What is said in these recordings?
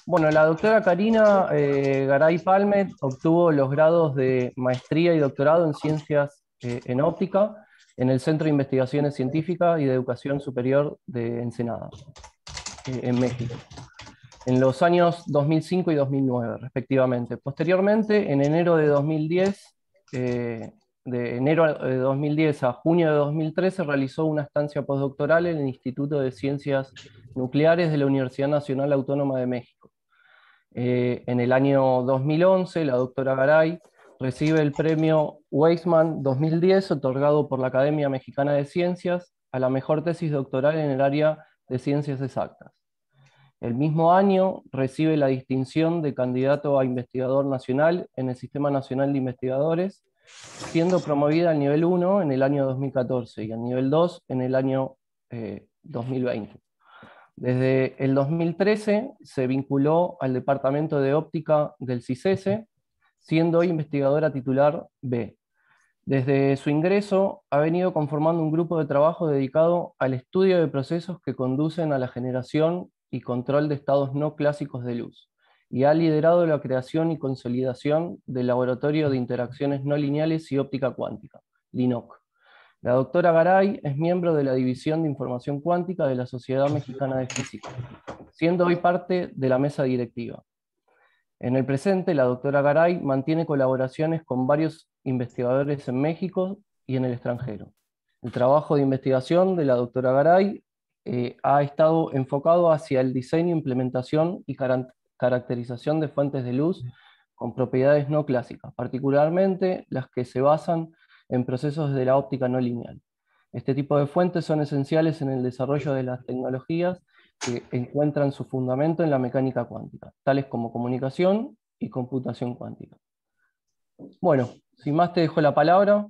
Bueno, la doctora Karina Garay Palmet obtuvo los grados de maestría y doctorado en ciencias en óptica en el Centro de Investigaciones Científicas y de Educación Superior de Ensenada, en México, en los años 2005 y 2009, respectivamente. Posteriormente, en enero de 2010, de enero de 2010 a junio de 2013, realizó una estancia postdoctoral en el Instituto de Ciencias Nucleares de la Universidad Nacional Autónoma de México. En el año 2011, la doctora Garay recibe el premio Weizmann 2010, otorgado por la Academia Mexicana de Ciencias, a la mejor tesis doctoral en el área de ciencias exactas. El mismo año recibe la distinción de candidato a investigador nacional en el Sistema Nacional de Investigadores, siendo promovida al nivel 1 en el año 2014 y al nivel 2 en el año 2020. Desde el 2013 se vinculó al Departamento de Óptica del CICESE, siendo hoy investigadora titular B. Desde su ingreso ha venido conformando un grupo de trabajo dedicado al estudio de procesos que conducen a la generación y control de estados no clásicos de luz, y ha liderado la creación y consolidación del Laboratorio de Interacciones No Lineales y Óptica Cuántica, LINOC. La doctora Garay es miembro de la División de Información Cuántica de la Sociedad Mexicana de Física, siendo hoy parte de la mesa directiva. En el presente, la doctora Garay mantiene colaboraciones con varios investigadores en México y en el extranjero. El trabajo de investigación de la doctora Garay ha estado enfocado hacia el diseño, implementación y caracterización de fuentes de luz con propiedades no clásicas, particularmente las que se basan en procesos de la óptica no lineal. Este tipo de fuentes son esenciales en el desarrollo de las tecnologías que encuentran su fundamento en la mecánica cuántica, tales como comunicación y computación cuántica. Bueno, sin más te dejo la palabra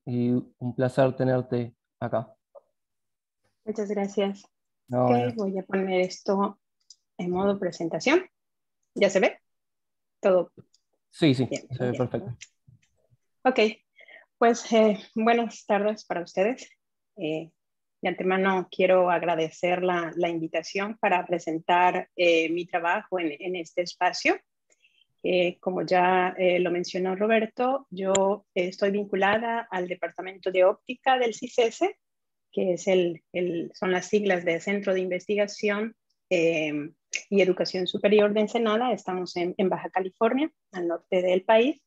y un placer tenerte acá. Muchas gracias. No, Ok, no. voy a poner esto en modo presentación. ¿Ya se ve? Todo Sí, sí, bien. se ve perfecto. Ok, pues buenas tardes para ustedes. De antemano quiero agradecer la invitación para presentar mi trabajo en este espacio. Como ya lo mencionó Roberto, yo estoy vinculada al Departamento de Óptica del CICESE, que es son las siglas de Centro de Investigación y Educación Superior de Ensenada. Estamos en Baja California, al norte del país.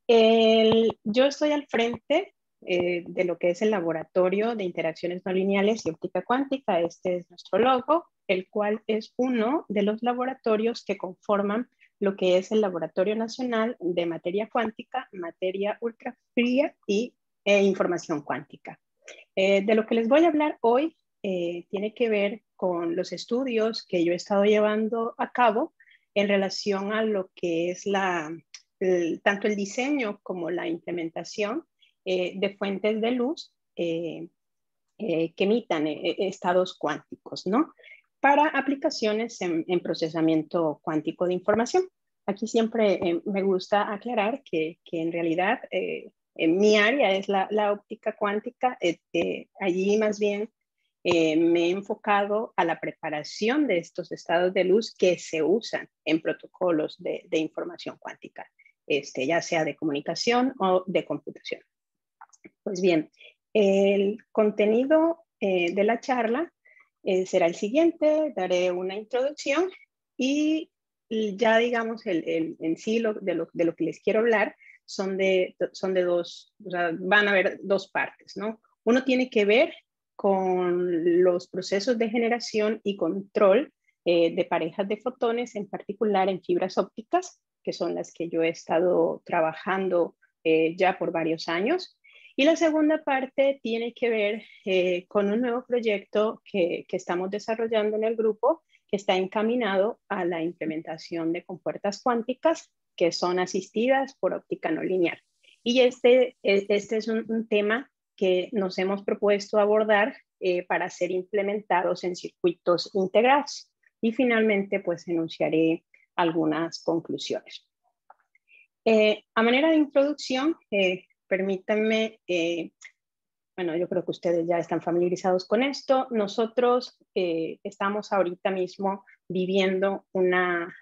Yo estoy al frente de lo que es el Laboratorio de Interacciones No Lineales y Óptica Cuántica. Este es nuestro logo, el cual es uno de los laboratorios que conforman lo que es el Laboratorio Nacional de Materia Cuántica, Materia Ultrafría y Información Cuántica. De lo que les voy a hablar hoy tiene que ver con los estudios que yo he estado llevando a cabo en relación a lo que es tanto el diseño como la implementación de fuentes de luz que emitan estados cuánticos, ¿no? Para aplicaciones en procesamiento cuántico de información. Aquí siempre me gusta aclarar que en realidad en mi área es la óptica cuántica. Allí más bien me he enfocado a la preparación de estos estados de luz que se usan en protocolos de información cuántica, ya sea de comunicación o de computación. Pues bien, el contenido de la charla será el siguiente. Daré una introducción y ya digamos en sí de lo que les quiero hablar son de dos, o sea, van a haber dos partes, ¿no? Uno tiene que ver con los procesos de generación y control de parejas de fotones, en particular en fibras ópticas, que son las que yo he estado trabajando ya por varios años. Y la segunda parte tiene que ver con un nuevo proyecto que estamos desarrollando en el grupo, que está encaminado a la implementación de compuertas cuánticas que son asistidas por óptica no lineal. Y este es un tema que nos hemos propuesto abordar para ser implementados en circuitos integrados. Y finalmente, pues enunciaré algunas conclusiones. A manera de introducción, permítanme, bueno, yo creo que ustedes ya están familiarizados con esto. Nosotros estamos ahorita mismo viviendo una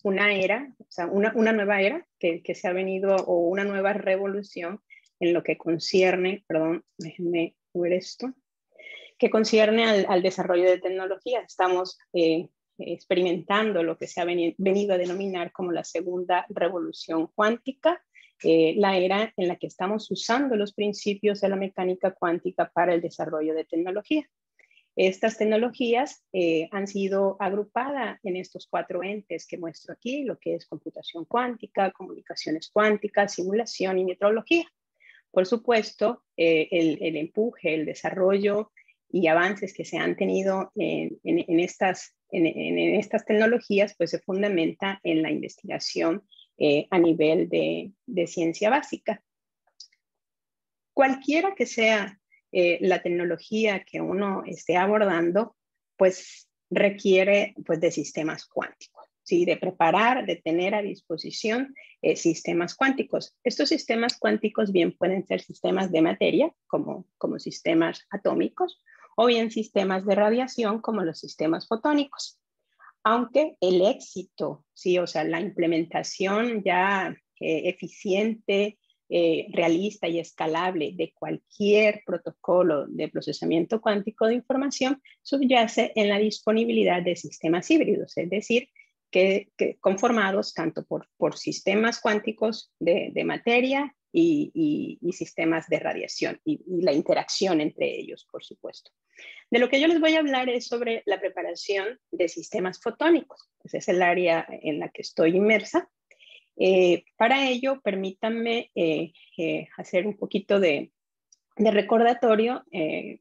era, o sea, una nueva era que se ha venido, o una nueva revolución en lo que concierne, perdón, déjenme ver esto, que concierne al desarrollo de tecnología. Estamos experimentando lo que se ha venido a denominar como la segunda revolución cuántica, la era en la que estamos usando los principios de la mecánica cuántica para el desarrollo de tecnología. Estas tecnologías han sido agrupadas en estos 4 entes que muestro aquí, lo que es computación cuántica, comunicaciones cuánticas, simulación y metrología. Por supuesto, el empuje, el desarrollo y avances que se han tenido en estas tecnologías, pues se fundamenta en la investigación a nivel de ciencia básica. Cualquiera que sea la tecnología que uno esté abordando, pues requiere pues, de sistemas cuánticos, ¿sí? De preparar, de tener a disposición sistemas cuánticos. Estos sistemas cuánticos bien pueden ser sistemas de materia, como sistemas atómicos, o bien sistemas de radiación, como los sistemas fotónicos. Aunque el éxito, ¿sí? O sea, la implementación ya eficiente, realista y escalable de cualquier protocolo de procesamiento cuántico de información subyace en la disponibilidad de sistemas híbridos, es decir, que conformados tanto por sistemas cuánticos de materia y sistemas de radiación y la interacción entre ellos, por supuesto. De lo que yo les voy a hablar es sobre la preparación de sistemas fotónicos. Ese es el área en la que estoy inmersa. Para ello, permítanme hacer un poquito de recordatorio,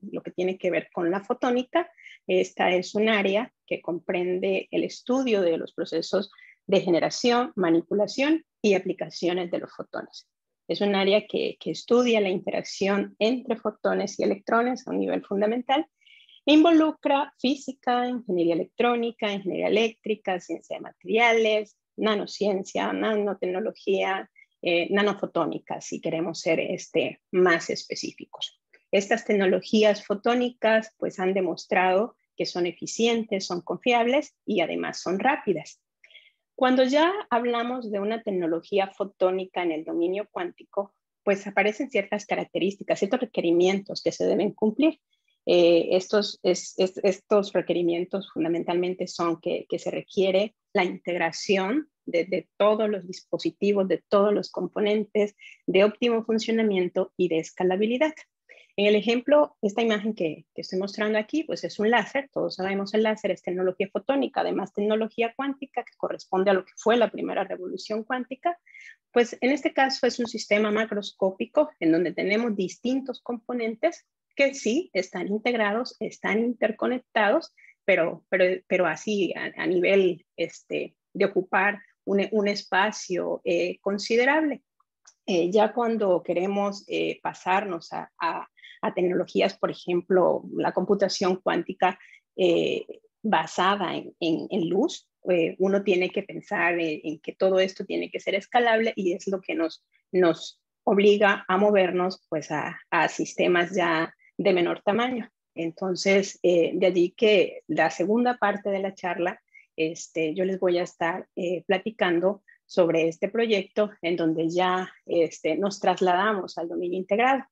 lo que tiene que ver con la fotónica. Esta es un área que comprende el estudio de los procesos de generación, manipulación y aplicaciones de los fotones. Es un área que estudia la interacción entre fotones y electrones a un nivel fundamental. Involucra física, ingeniería electrónica, ingeniería eléctrica, ciencia de materiales, nanociencia, nanotecnología, nanofotónica, si queremos ser más específicos. Estas tecnologías fotónicas pues, han demostrado que son eficientes, son confiables y además son rápidas. Cuando ya hablamos de una tecnología fotónica en el dominio cuántico, pues aparecen ciertas características, ciertos requerimientos que se deben cumplir. Estos requerimientos fundamentalmente son que se requiere la integración de todos los dispositivos, de todos los componentes, de óptimo funcionamiento y de escalabilidad. En el ejemplo, esta imagen que estoy mostrando aquí, pues es un láser. Todos sabemos el láser es tecnología fotónica, además tecnología cuántica, que corresponde a lo que fue la primera revolución cuántica. Pues en este caso es un sistema macroscópico en donde tenemos distintos componentes que sí están integrados, están interconectados, pero así a nivel de ocupar un espacio considerable. Ya cuando queremos pasarnos a tecnologías, por ejemplo, la computación cuántica basada en luz, uno tiene que pensar en que todo esto tiene que ser escalable y es lo que nos obliga a movernos pues, a sistemas ya de menor tamaño. Entonces, de allí que la segunda parte de la charla, yo les voy a estar platicando sobre este proyecto en donde ya nos trasladamos al dominio integrado.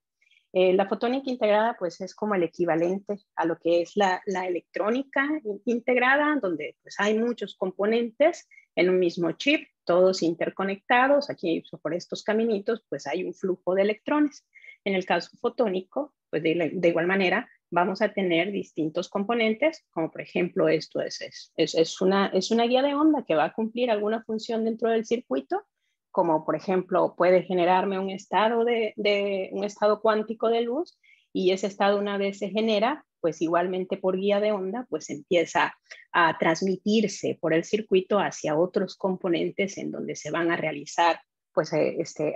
La fotónica integrada pues es como el equivalente a lo que es la electrónica integrada, donde pues hay muchos componentes en un mismo chip, todos interconectados. Aquí por estos caminitos pues hay un flujo de electrones. En el caso fotónico, pues de igual manera vamos a tener distintos componentes, como por ejemplo esto es una guía de onda que va a cumplir alguna función dentro del circuito, como por ejemplo puede generarme un estado un estado cuántico de luz, y ese estado una vez se genera, pues igualmente por guía de onda, pues empieza a transmitirse por el circuito hacia otros componentes en donde se van a realizar pues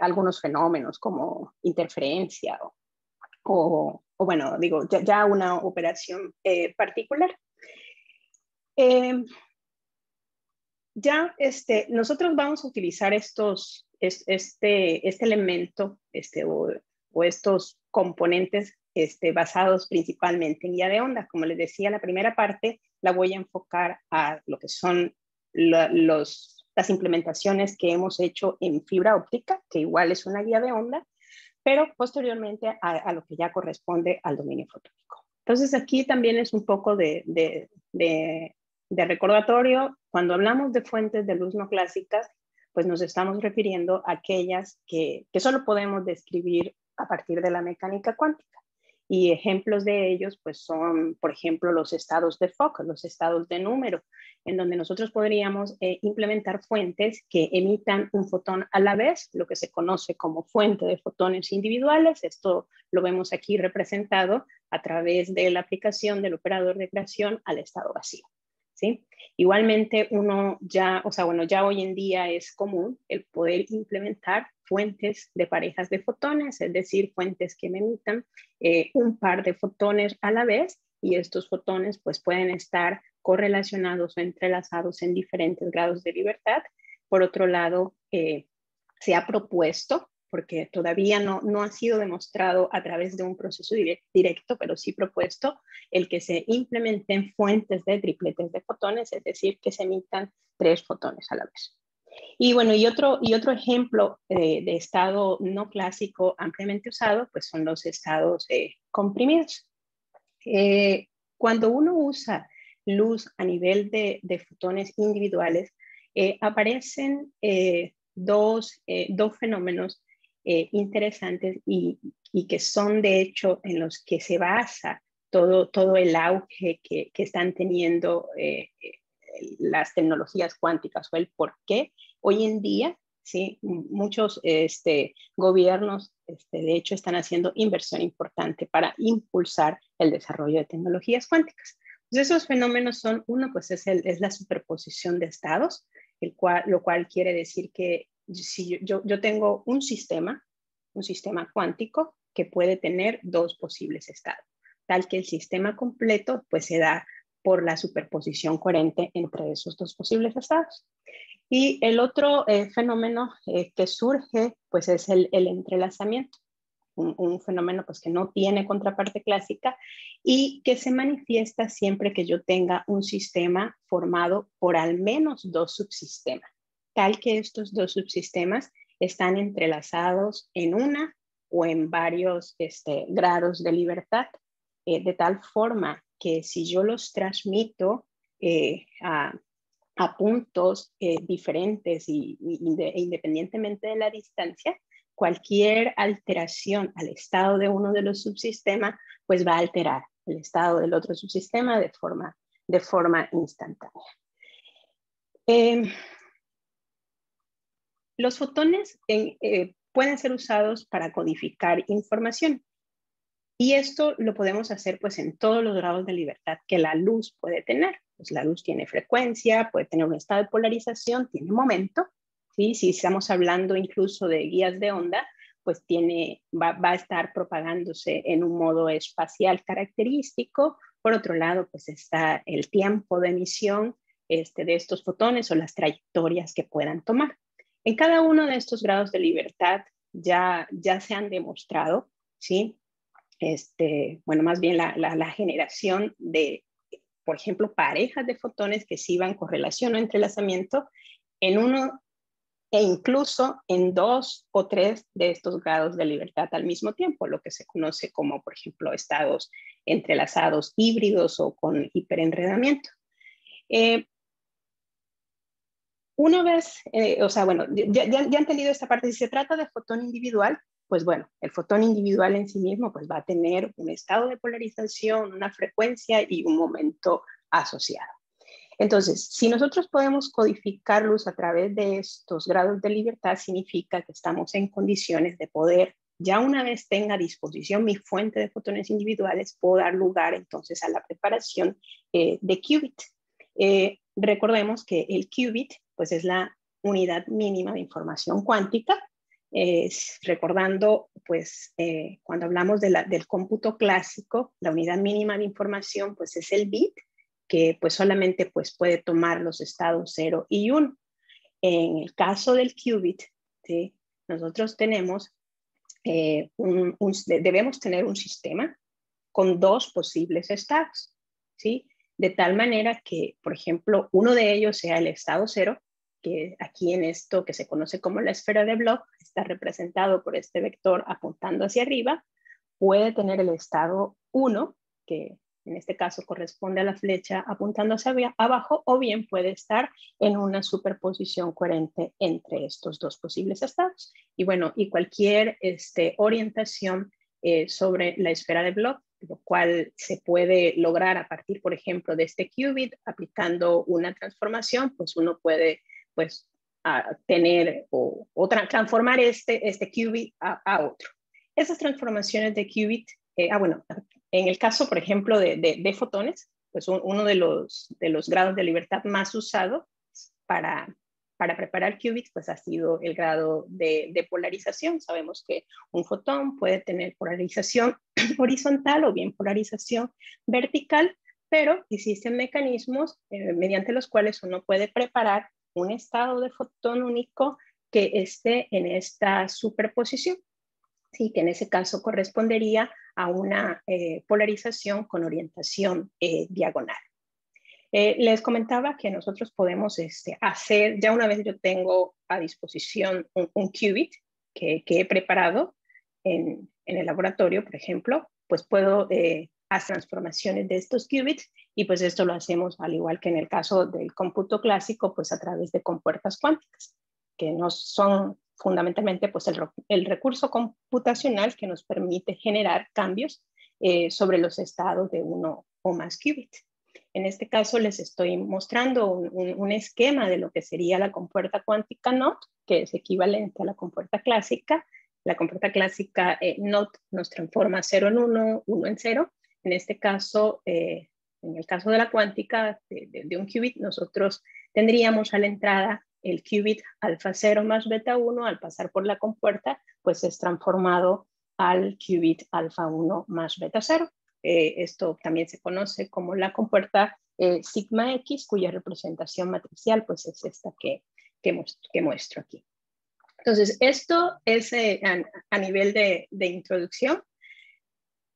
algunos fenómenos como interferencia o bueno, digo, ya una operación particular. Ya nosotros vamos a utilizar este elemento o estos componentes basados principalmente en guía de onda. Como les decía, la primera parte la voy a enfocar a lo que son las implementaciones que hemos hecho en fibra óptica, que igual es una guía de onda, pero posteriormente a lo que ya corresponde al dominio fotónico. Entonces aquí también es un poco de recordatorio. Cuando hablamos de fuentes de luz no clásicas, pues nos estamos refiriendo a aquellas que solo podemos describir a partir de la mecánica cuántica. Y ejemplos de ellos pues son, por ejemplo, los estados de Fock, los estados de número, en donde nosotros podríamos implementar fuentes que emitan un fotón a la vez, lo que se conoce como fuente de fotones individuales. Esto lo vemos aquí representado a través de la aplicación del operador de creación al estado vacío, ¿sí? Igualmente ya hoy en día es común el poder implementar fuentes de parejas de fotones, es decir, fuentes que me emitan un par de fotones a la vez, y estos fotones pues pueden estar correlacionados o entrelazados en diferentes grados de libertad. Por otro lado, se ha propuesto, porque todavía no ha sido demostrado a través de un proceso directo, pero sí propuesto, el que se implementen fuentes de tripletes de fotones, es decir, que se emitan 3 fotones a la vez. Y bueno, y otro ejemplo de estado no clásico ampliamente usado, pues son los estados comprimidos. Cuando uno usa luz a nivel de fotones individuales, aparecen dos fenómenos interesantes y que son de hecho en los que se basa todo el auge que están teniendo las tecnologías cuánticas, o el por qué hoy en día, ¿sí? Muchos gobiernos, de hecho, están haciendo inversión importante para impulsar el desarrollo de tecnologías cuánticas. Pues esos fenómenos son, uno, pues es la superposición de estados, lo cual quiere decir que si yo tengo un sistema cuántico que puede tener 2 posibles estados, tal que el sistema completo pues se da por la superposición coherente entre esos 2 posibles estados. Y el otro fenómeno que surge pues es el entrelazamiento, un fenómeno pues que no tiene contraparte clásica y que se manifiesta siempre que yo tenga un sistema formado por al menos 2 subsistemas, tal que estos 2 subsistemas están entrelazados en una o en varios grados de libertad, de tal forma que si yo los transmito a puntos diferentes e independientemente de la distancia, cualquier alteración al estado de uno de los subsistemas pues va a alterar el estado del otro subsistema de forma instantánea. Los fotones pueden ser usados para codificar información. Y esto lo podemos hacer pues en todos los grados de libertad que la luz puede tener. Pues la luz tiene frecuencia, puede tener un estado de polarización, tiene momento, ¿sí? Si estamos hablando incluso de guías de onda, pues va a estar propagándose en un modo espacial característico. Por otro lado, pues está el tiempo de emisión de estos fotones o las trayectorias que puedan tomar. En cada uno de estos grados de libertad ya se han demostrado, ¿sí? Más bien la generación de, por ejemplo, parejas de fotones que sí van correlación o entrelazamiento en uno e incluso en 2 o 3 de estos grados de libertad al mismo tiempo, lo que se conoce como, por ejemplo, estados entrelazados híbridos o con hiperenredamiento. Una vez, ya han entendido esta parte, si se trata de fotón individual, pues bueno, el fotón individual en sí mismo pues va a tener un estado de polarización, una frecuencia y un momento asociado. Entonces, si nosotros podemos codificar luz a través de estos grados de libertad, significa que estamos en condiciones de poder, ya una vez tenga a disposición mi fuente de fotones individuales, puedo dar lugar entonces a la preparación de qubit. Recordemos que el qubit pues es la unidad mínima de información cuántica. Recordando, pues, cuando hablamos del cómputo clásico, la unidad mínima de información, pues, es el bit, que, pues, solamente, pues, puede tomar los estados 0 y 1. En el caso del qubit, ¿sí? Nosotros tenemos, debemos tener un sistema, con dos posibles estados, ¿sí? De tal manera que, por ejemplo, uno de ellos sea el estado 0, que aquí en esto que se conoce como la esfera de Bloch está representado por este vector apuntando hacia arriba, puede tener el estado 1, que en este caso corresponde a la flecha apuntando hacia abajo, o bien puede estar en una superposición coherente entre estos dos posibles estados. Y bueno, y cualquier orientación sobre la esfera de Bloch, lo cual se puede lograr a partir, por ejemplo, de este qubit, aplicando una transformación, pues uno puede pues, tener o transformar este qubit a otro. Esas transformaciones de qubit, bueno, en el caso, por ejemplo, de fotones, pues uno de los grados de libertad más usados para preparar qubits, pues ha sido el grado de polarización. Sabemos que un fotón puede tener polarización horizontal o bien polarización vertical, pero existen mecanismos mediante los cuales uno puede preparar un estado de fotón único que esté en esta superposición. Sí, que en ese caso correspondería a una polarización con orientación diagonal. Les comentaba que nosotros podemos hacer, ya una vez yo tengo a disposición un qubit que he preparado en el laboratorio, por ejemplo, pues puedo hacer transformaciones de estos qubits y pues esto lo hacemos al igual que en el caso del cómputo clásico, pues a través de compuertas cuánticas, que no son fundamentalmente pues el recurso computacional que nos permite generar cambios sobre los estados de uno o más qubits. En este caso les estoy mostrando un esquema de lo que sería la compuerta cuántica NOT, que es equivalente a la compuerta clásica. La compuerta clásica NOT nos transforma 0 en 1, 1 en 0. En este caso, en el caso de la cuántica de un qubit, nosotros tendríamos a la entrada el qubit alfa 0 más beta 1, al pasar por la compuerta, pues es transformado al qubit alfa 1 más beta 0. Esto también se conoce como la compuerta sigma X, cuya representación matricial pues es esta que muestro aquí. Entonces, esto es a nivel de introducción.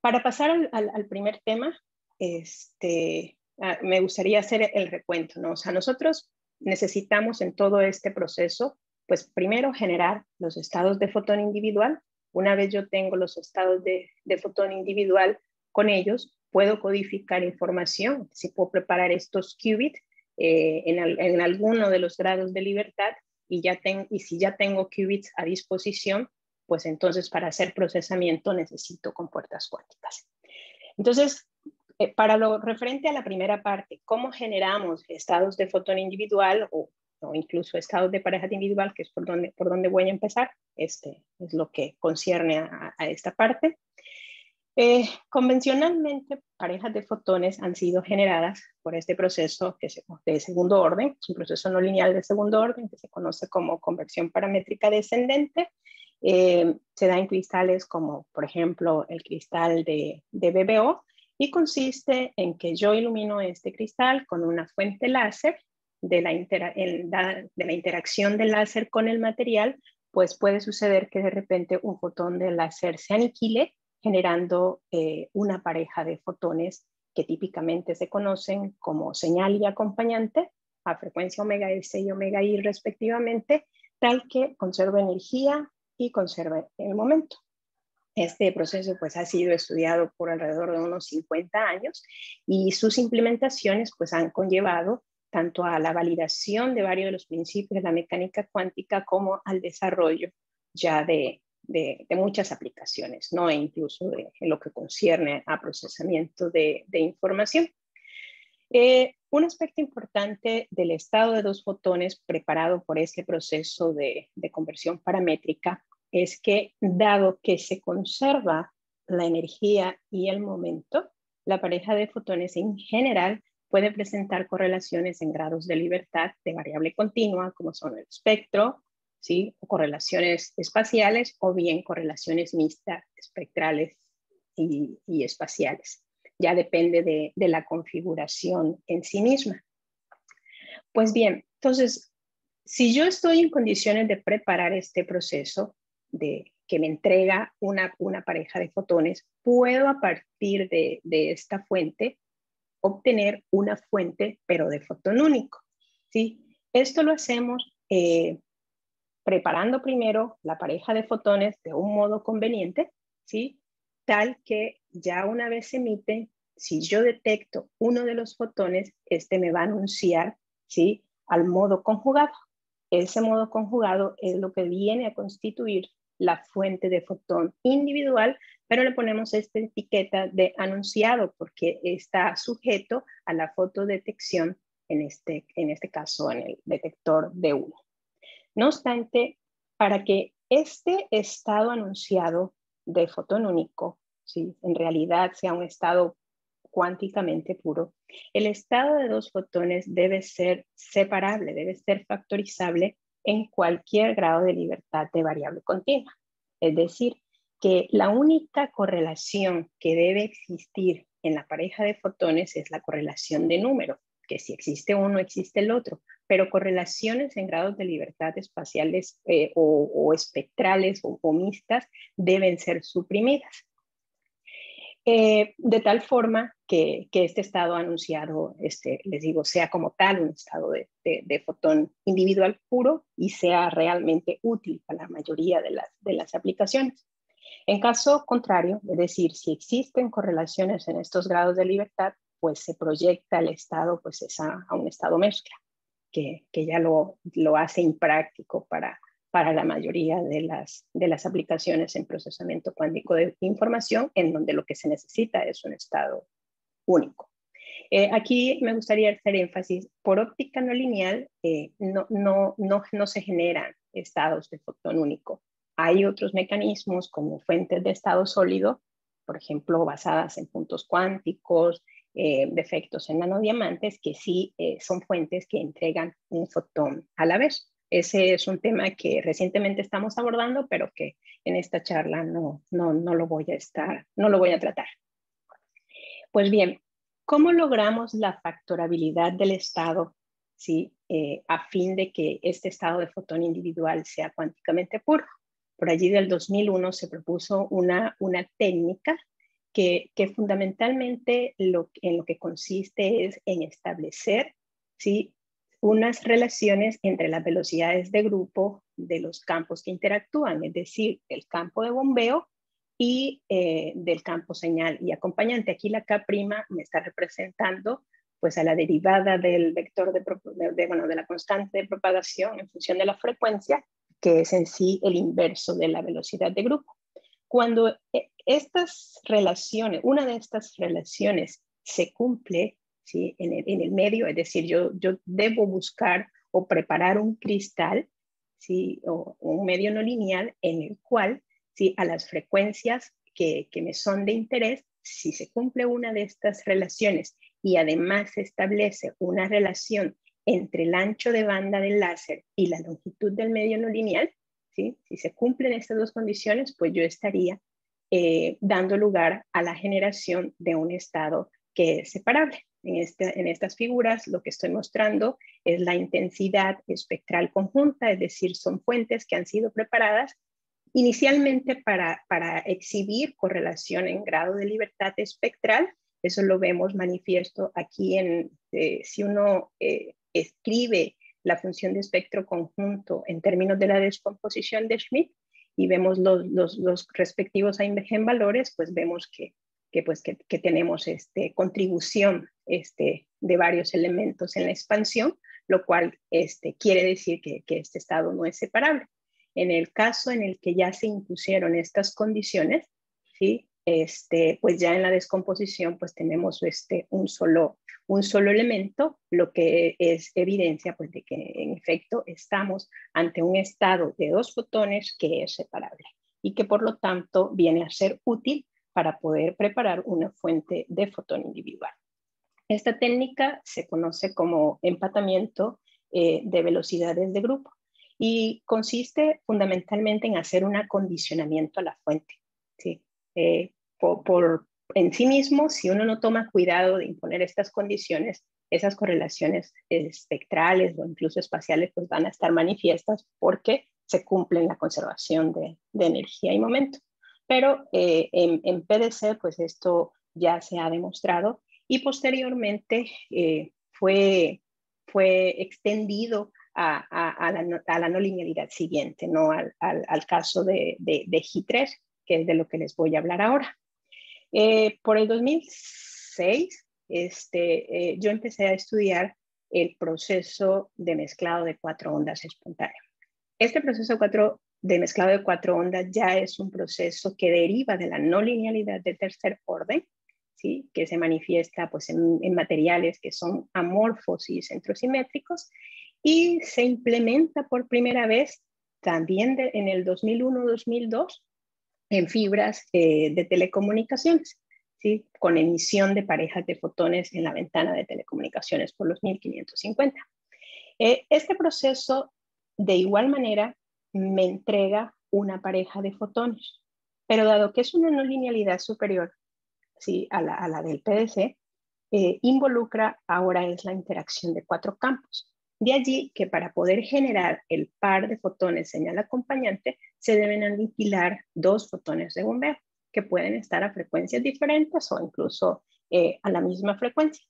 Para pasar al primer tema, me gustaría hacer el recuento, ¿no? O sea, nosotros necesitamos en todo este proceso, pues primero generar los estados de fotón individual. Una vez yo tengo los estados de fotón individual con ellos, puedo codificar información, si puedo preparar estos qubits en alguno de los grados de libertad y si ya tengo qubits a disposición, pues entonces para hacer procesamiento necesito compuertas cuánticas. Entonces, para lo referente a la primera parte, ¿cómo generamos estados de fotón individual o incluso estados de pareja individual, que es por donde voy a empezar? Es lo que concierne a esta parte. Convencionalmente, parejas de fotones han sido generadas por este proceso de segundo orden, es un proceso no lineal de segundo orden que se conoce como conversión paramétrica descendente. Se da en cristales como, por ejemplo, el cristal de BBO, y consiste en que yo ilumino este cristal con una fuente láser de la interacción del láser con el material, pues puede suceder que de repente un fotón de láser se aniquile, generando una pareja de fotones que típicamente se conocen como señal y acompañante a frecuencia omega S y omega I respectivamente, tal que conserva energía y conserva el momento. Este proceso pues ha sido estudiado por alrededor de unos 50 años y sus implementaciones pues han conllevado tanto a la validación de varios de los principios de la mecánica cuántica como al desarrollo ya de muchas aplicaciones, ¿no? E incluso en lo que concierne a procesamiento de información. Un aspecto importante del estado de dos fotones preparado por este proceso de conversión paramétrica es que, dado que se conserva la energía y el momento, la pareja de fotones en general puede presentar correlaciones en grados de libertad de variable continua, como son el espectro, ¿sí? O correlaciones espaciales, o bien correlaciones mixtas, espectrales y espaciales. Ya depende de la configuración en sí misma. Pues bien, entonces, si yo estoy en condiciones de preparar este proceso de que me entrega una pareja de fotones, puedo a partir de esta fuente obtener una fuente, pero de fotón único, ¿sí? Esto lo hacemos preparando primero la pareja de fotones de un modo conveniente, ¿sí? Tal que ya una vez se emiten, si yo detecto uno de los fotones, este me va a anunciar, ¿sí?, al modo conjugado. Ese modo conjugado es lo que viene a constituir la fuente de fotón individual, pero le ponemos esta etiqueta de anunciado porque está sujeto a la fotodetección, en este caso en el detector D1. No obstante, para que este estado anunciado de fotón único, ¿sí?, en realidad sea un estado cuánticamente puro, el estado de dos fotones debe ser separable, debe ser factorizable en cualquier grado de libertad de variable continua. Es decir, que la única correlación que debe existir en la pareja de fotones es la correlación de número, que si existe uno, existe el otro, pero correlaciones en grados de libertad espaciales o espectrales o mixtas deben ser suprimidas. De tal forma que este estado anunciado, les digo, sea como tal un estado de fotón individual puro y sea realmente útil para la mayoría de las aplicaciones. En caso contrario, es decir, si existen correlaciones en estos grados de libertad, pues se proyecta el estado pues a un estado mezcla, que ya lo hace impráctico para la mayoría de las aplicaciones en procesamiento cuántico de información, en donde lo que se necesita es un estado único. Aquí me gustaría hacer énfasis, por óptica no lineal no se generan estados de fotón único. Hay otros mecanismos como fuentes de estado sólido, por ejemplo, basadas en puntos cuánticos, defectos en nanodiamantes, que sí son fuentes que entregan un fotón a la vez. Ese es un tema que recientemente estamos abordando, pero que en esta charla no lo voy a tratar. Pues bien, ¿cómo logramos la factorabilidad del estado, ¿sí?, a fin de que este estado de fotón individual sea cuánticamente puro? Por allí del 2001 se propuso una técnica que fundamentalmente en lo que consiste es en establecer, ¿sí?, unas relaciones entre las velocidades de grupo de los campos que interactúan, es decir, el campo de bombeo y del campo señal y acompañante. Aquí la K' me está representando pues a la derivada del vector de la constante de propagación en función de la frecuencia, que es en sí el inverso de la velocidad de grupo. Cuando estas relaciones, una de estas relaciones se cumple, ¿sí?, en el medio, es decir, yo debo buscar o preparar un cristal, ¿sí?, o un medio no lineal en el cual, ¿sí?, a las frecuencias que me son de interés, si se cumple una de estas relaciones y además se establece una relación entre el ancho de banda del láser y la longitud del medio no lineal, ¿sí?, si se cumplen estas dos condiciones, pues yo estaría dando lugar a la generación de un estado que es separable. En estas figuras lo que estoy mostrando es la intensidad espectral conjunta, es decir, son fuentes que han sido preparadas inicialmente para exhibir correlación en grado de libertad espectral. Eso lo vemos manifiesto aquí si uno escribe la función de espectro conjunto en términos de la descomposición de Schmidt y vemos los respectivos eigenvalores, pues vemos que tenemos contribución de varios elementos en la expansión, lo cual quiere decir que este estado no es separable. En el caso en el que ya se impusieron estas condiciones, ¿sí?, pues ya en la descomposición pues tenemos un solo elemento, lo que es evidencia pues de que en efecto estamos ante un estado de dos fotones que es separable y que por lo tanto viene a ser útil para poder preparar una fuente de fotón individual. Esta técnica se conoce como empatamiento de velocidades de grupo y consiste fundamentalmente en hacer un acondicionamiento a la fuente, ¿sí? En sí mismo, si uno no toma cuidado de imponer estas condiciones, esas correlaciones espectrales o incluso espaciales pues van a estar manifiestas porque se cumple en la conservación de energía y momento. Pero en PDC, pues esto ya se ha demostrado y posteriormente fue extendido a la no linealidad siguiente, ¿no? al caso de G3, que es de lo que les voy a hablar ahora. Por el 2006, yo empecé a estudiar el proceso de mezclado de 4 ondas espontáneo. Este proceso de mezclado de 4 ondas ya es un proceso que deriva de la no linealidad de tercer orden, ¿sí? Que se manifiesta pues, en materiales que son amorfos y centrosimétricos, y se implementa por primera vez también en el 2001-2002 en fibras de telecomunicaciones, ¿sí? Con emisión de parejas de fotones en la ventana de telecomunicaciones por los 1550. Este proceso, de igual manera, me entrega una pareja de fotones, pero dado que es una no linealidad superior, ¿sí? a la del PDC, involucra ahora es la interacción de 4 campos. De allí que para poder generar el par de fotones señal acompañante, se deben aniquilar 2 fotones de bombeo, que pueden estar a frecuencias diferentes o incluso a la misma frecuencia.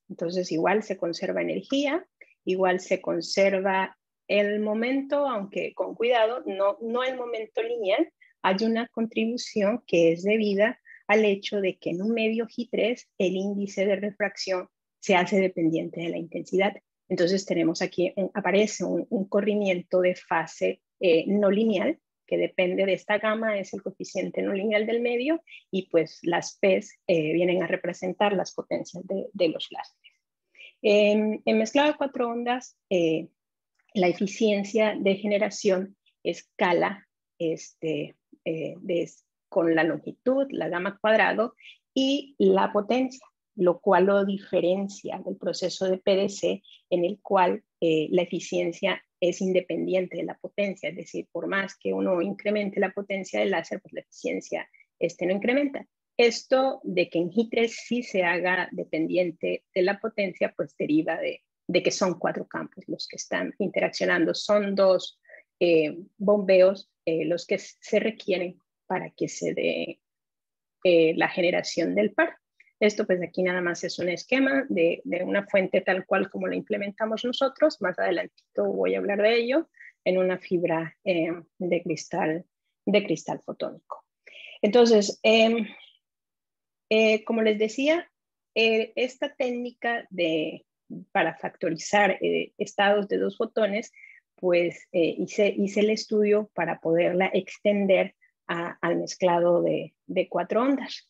Entonces, igual se conserva energía, igual se conserva el momento, aunque con cuidado, no el momento lineal. Hay una contribución que es debida al hecho de que en un medio G3 el índice de refracción se hace dependiente de la intensidad. Entonces tenemos aquí, aparece un corrimiento de fase no lineal, que depende de esta gama, es el coeficiente no lineal del medio, y pues las P's vienen a representar las potencias de los lastres. En mezclado de 4 ondas, la eficiencia de generación escala con la longitud, la gama cuadrado y la potencia, lo cual lo diferencia del proceso de PDC, en el cual la eficiencia es independiente de la potencia, es decir, por más que uno incremente la potencia del láser, pues la eficiencia no incrementa. Esto de que en G3 sí se haga dependiente de la potencia, pues deriva de que son 4 campos los que están interaccionando, son 2 bombeos los que se requieren para que se dé la generación del par. Esto pues aquí nada más es un esquema de una fuente tal cual como la implementamos nosotros. Más adelantito voy a hablar de ello en una fibra de cristal fotónico. Entonces, como les decía, esta técnica para factorizar estados de 2 fotones, pues hice el estudio para poderla extender al mezclado de 4 ondas.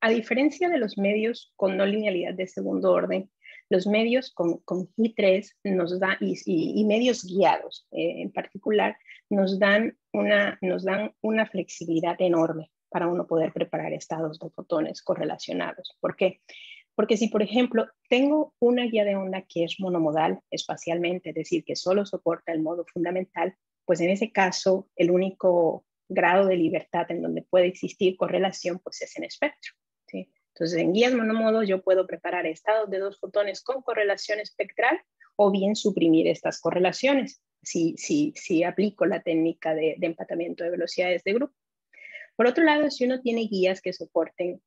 A diferencia de los medios con no linealidad de segundo orden, los medios con G3 nos dan, y medios guiados en particular, nos dan una flexibilidad enorme para uno poder preparar estados de fotones correlacionados. ¿Por qué? Porque si, por ejemplo, tengo una guía de onda que es monomodal espacialmente, es decir, que solo soporta el modo fundamental, pues en ese caso el único grado de libertad en donde puede existir correlación pues es en espectro, ¿sí? Entonces en guías monomodo yo puedo preparar estados de 2 fotones con correlación espectral o bien suprimir estas correlaciones si aplico la técnica de empatamiento de velocidades de grupo. Por otro lado, si uno tiene guías que soporten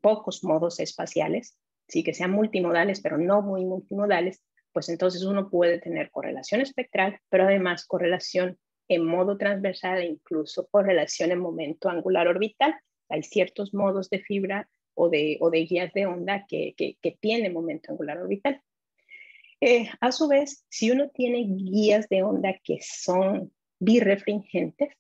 pocos modos espaciales, sí, que sean multimodales, pero no muy multimodales, pues entonces uno puede tener correlación espectral, pero además correlación en modo transversal e incluso correlación en momento angular orbital. Hay ciertos modos de fibra o de guías de onda que tienen momento angular orbital. A su vez, si uno tiene guías de onda que son birrefringentes,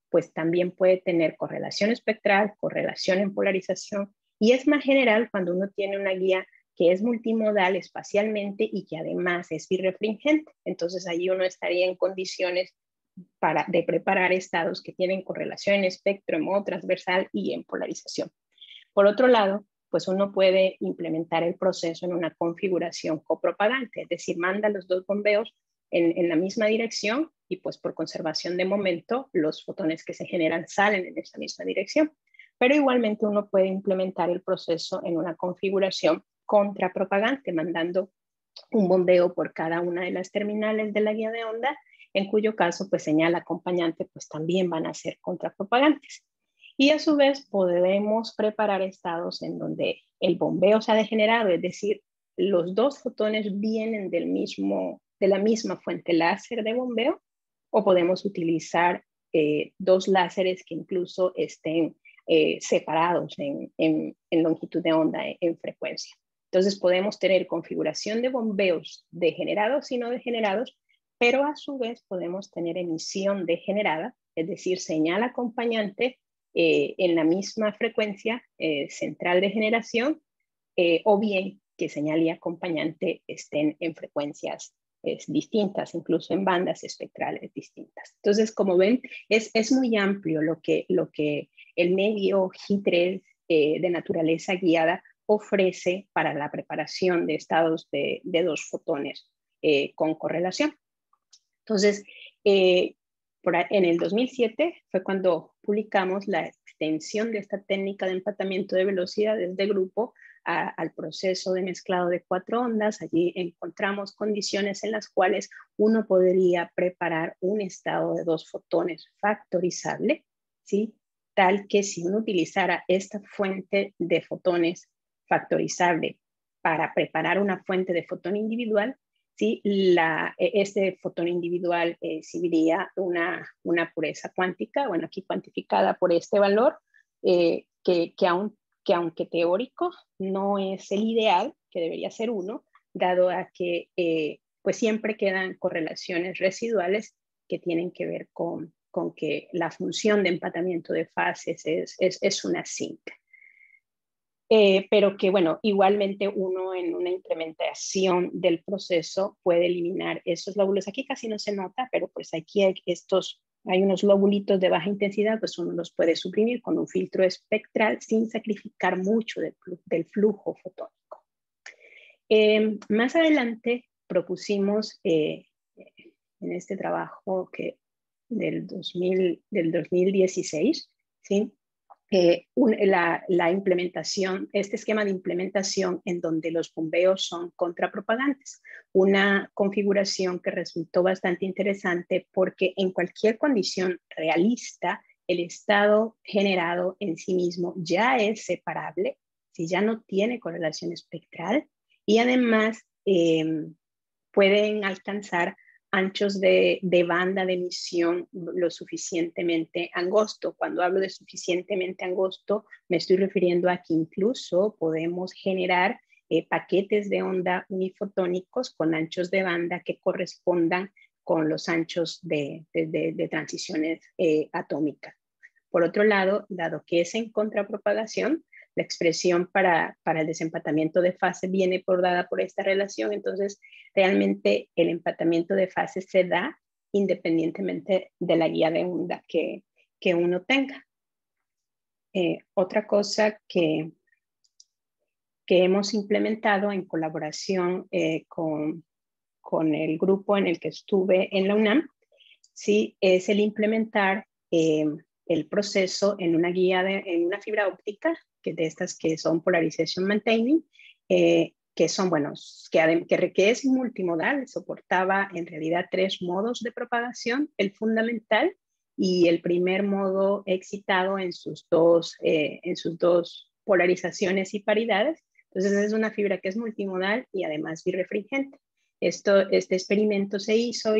pues también puede tener correlación espectral, correlación en polarización, y es más general cuando uno tiene una guía que es multimodal espacialmente y que además es birrefringente. Entonces ahí uno estaría en condiciones de preparar estados que tienen correlación en espectro, en modo transversal y en polarización. Por otro lado, pues uno puede implementar el proceso en una configuración copropagante, es decir, manda los 2 bombeos en la misma dirección y pues por conservación de momento los fotones que se generan salen en esa misma dirección. Pero igualmente uno puede implementar el proceso en una configuración contrapropagante, mandando un bombeo por cada una de las terminales de la guía de onda en cuyo caso pues señal acompañante pues también van a ser contrapropagantes. Y a su vez podemos preparar estados en donde el bombeo se ha degenerado, es decir, los dos fotones vienen de la misma fuente láser de bombeo, o podemos utilizar dos láseres que incluso estén separados en longitud de onda, en frecuencia. Entonces podemos tener configuración de bombeos degenerados y no degenerados, pero a su vez podemos tener emisión degenerada, es decir, señal acompañante en la misma frecuencia central de generación, o bien que señal y acompañante estén en frecuencias distintas, incluso en bandas espectrales distintas. Entonces, como ven, es muy amplio lo que el medio G3 de naturaleza guiada ofrece para la preparación de estados de dos fotones con correlación. Entonces, en el 2007 fue cuando publicamos la extensión de esta técnica de empatamiento de velocidades de grupo al proceso de mezclado de 4 ondas. Allí encontramos condiciones en las cuales uno podría preparar un estado de 2 fotones factorizable, ¿sí? Tal que si uno utilizara esta fuente de fotones factorizable para preparar una fuente de fotón individual, ¿sí? Este fotón individual exhibiría una pureza cuántica, bueno, aquí cuantificada por este valor, que aunque teórico no es el ideal, que debería ser 1, dado a que pues siempre quedan correlaciones residuales que tienen que ver con que la función de empatamiento de fases es una sinc. Pero que, bueno, igualmente uno en una implementación del proceso puede eliminar esos lóbulos. Aquí casi no se nota, pero pues aquí hay unos lobulitos de baja intensidad, pues uno los puede suprimir con un filtro espectral sin sacrificar mucho del flujo fotónico. Más adelante propusimos en este trabajo del 2016, ¿sí? La implementación, este esquema de implementación en donde los bombeos son contrapropagantes. Una configuración que resultó bastante interesante porque en cualquier condición realista, el estado generado en sí mismo ya es separable, si ya no tiene correlación espectral, y además pueden alcanzar anchos de banda de emisión lo suficientemente angosto. Cuando hablo de suficientemente angosto, me estoy refiriendo a que incluso podemos generar paquetes de onda unifotónicos con anchos de banda que correspondan con los anchos de transiciones atómicas. Por otro lado, dado que es en contrapropagación, la expresión para el desempatamiento de fase viene dada por esta relación, entonces realmente el empatamiento de fase se da independientemente de la guía de onda que uno tenga. Otra cosa que hemos implementado en colaboración con el grupo en el que estuve en la UNAM, ¿sí? Es el implementar el proceso en una en una fibra óptica, de estas que son polarization maintaining, que son, bueno, que es multimodal, soportaba en realidad 3 modos de propagación, el fundamental y el primer modo excitado en sus dos polarizaciones y paridades. Entonces es una fibra que es multimodal y además birrefringente. Este experimento se hizo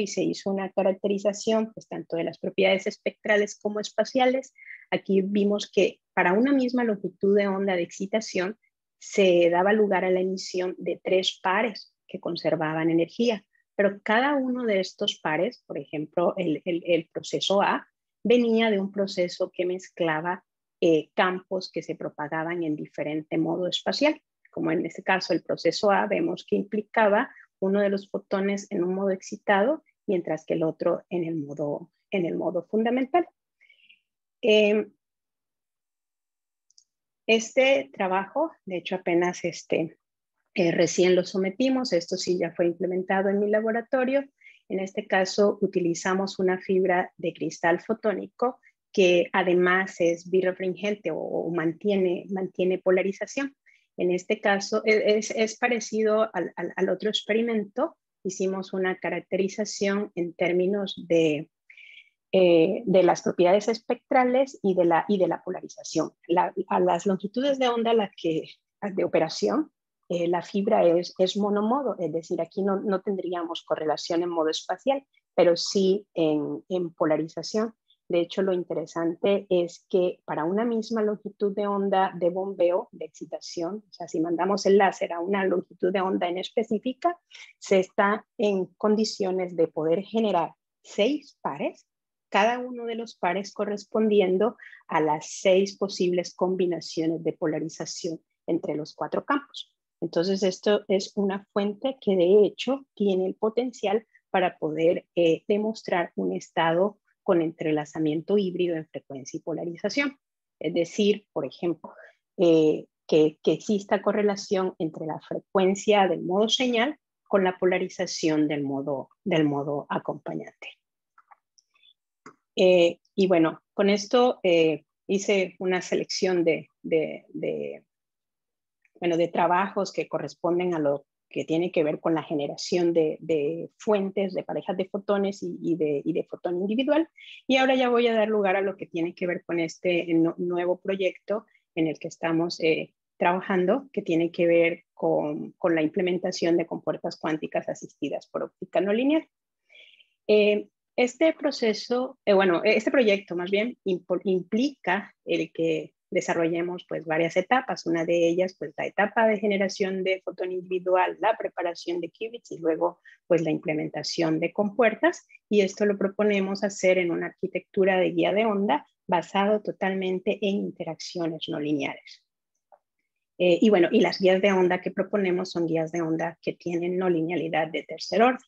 una caracterización pues, tanto de las propiedades espectrales como espaciales. Aquí vimos que para una misma longitud de onda de excitación se daba lugar a la emisión de 3 pares que conservaban energía, pero cada uno de estos pares, por ejemplo, el proceso A, venía de un proceso que mezclaba campos que se propagaban en diferente modo espacial. Como en este caso el proceso A, vemos que implicaba uno de los fotones en un modo excitado, mientras que el otro en el modo fundamental. Este trabajo, de hecho apenas recién lo sometimos, esto sí ya fue implementado en mi laboratorio. En este caso utilizamos una fibra de cristal fotónico que además es birrefringente o mantiene polarización. En este caso es parecido al otro experimento, hicimos una caracterización en términos de las propiedades espectrales y de la polarización. A las longitudes de onda de operación, la fibra es monomodo, es decir, aquí no tendríamos correlación en modo espacial, pero sí en polarización. De hecho, lo interesante es que para una misma longitud de onda de bombeo, de excitación, o sea, si mandamos el láser a una longitud de onda en específica, se está en condiciones de poder generar 6 pares, cada uno de los pares correspondiendo a las 6 posibles combinaciones de polarización entre los 4 campos. Entonces, esto es una fuente que de hecho tiene el potencial para poder demostrar un estado con entrelazamiento híbrido en frecuencia y polarización. Es decir, por ejemplo, que exista correlación entre la frecuencia del modo señal con la polarización del modo acompañante. Y bueno, con esto hice una selección de trabajos que corresponden a lo que tiene que ver con la generación de fuentes, de parejas de fotones y de fotón individual. Y ahora ya voy a dar lugar a lo que tiene que ver con este nuevo proyecto en el que estamos trabajando, que tiene que ver con la implementación de compuertas cuánticas asistidas por óptica no lineal. Este proyecto más bien implica el que desarrollemos pues varias etapas. Una de ellas pues la etapa de generación de fotón individual, la preparación de qubits y luego pues la implementación de compuertas, y esto lo proponemos hacer en una arquitectura de guía de onda basado totalmente en interacciones no lineales. Y las guías de onda que proponemos son guías de onda que tienen no linealidad de tercer orden.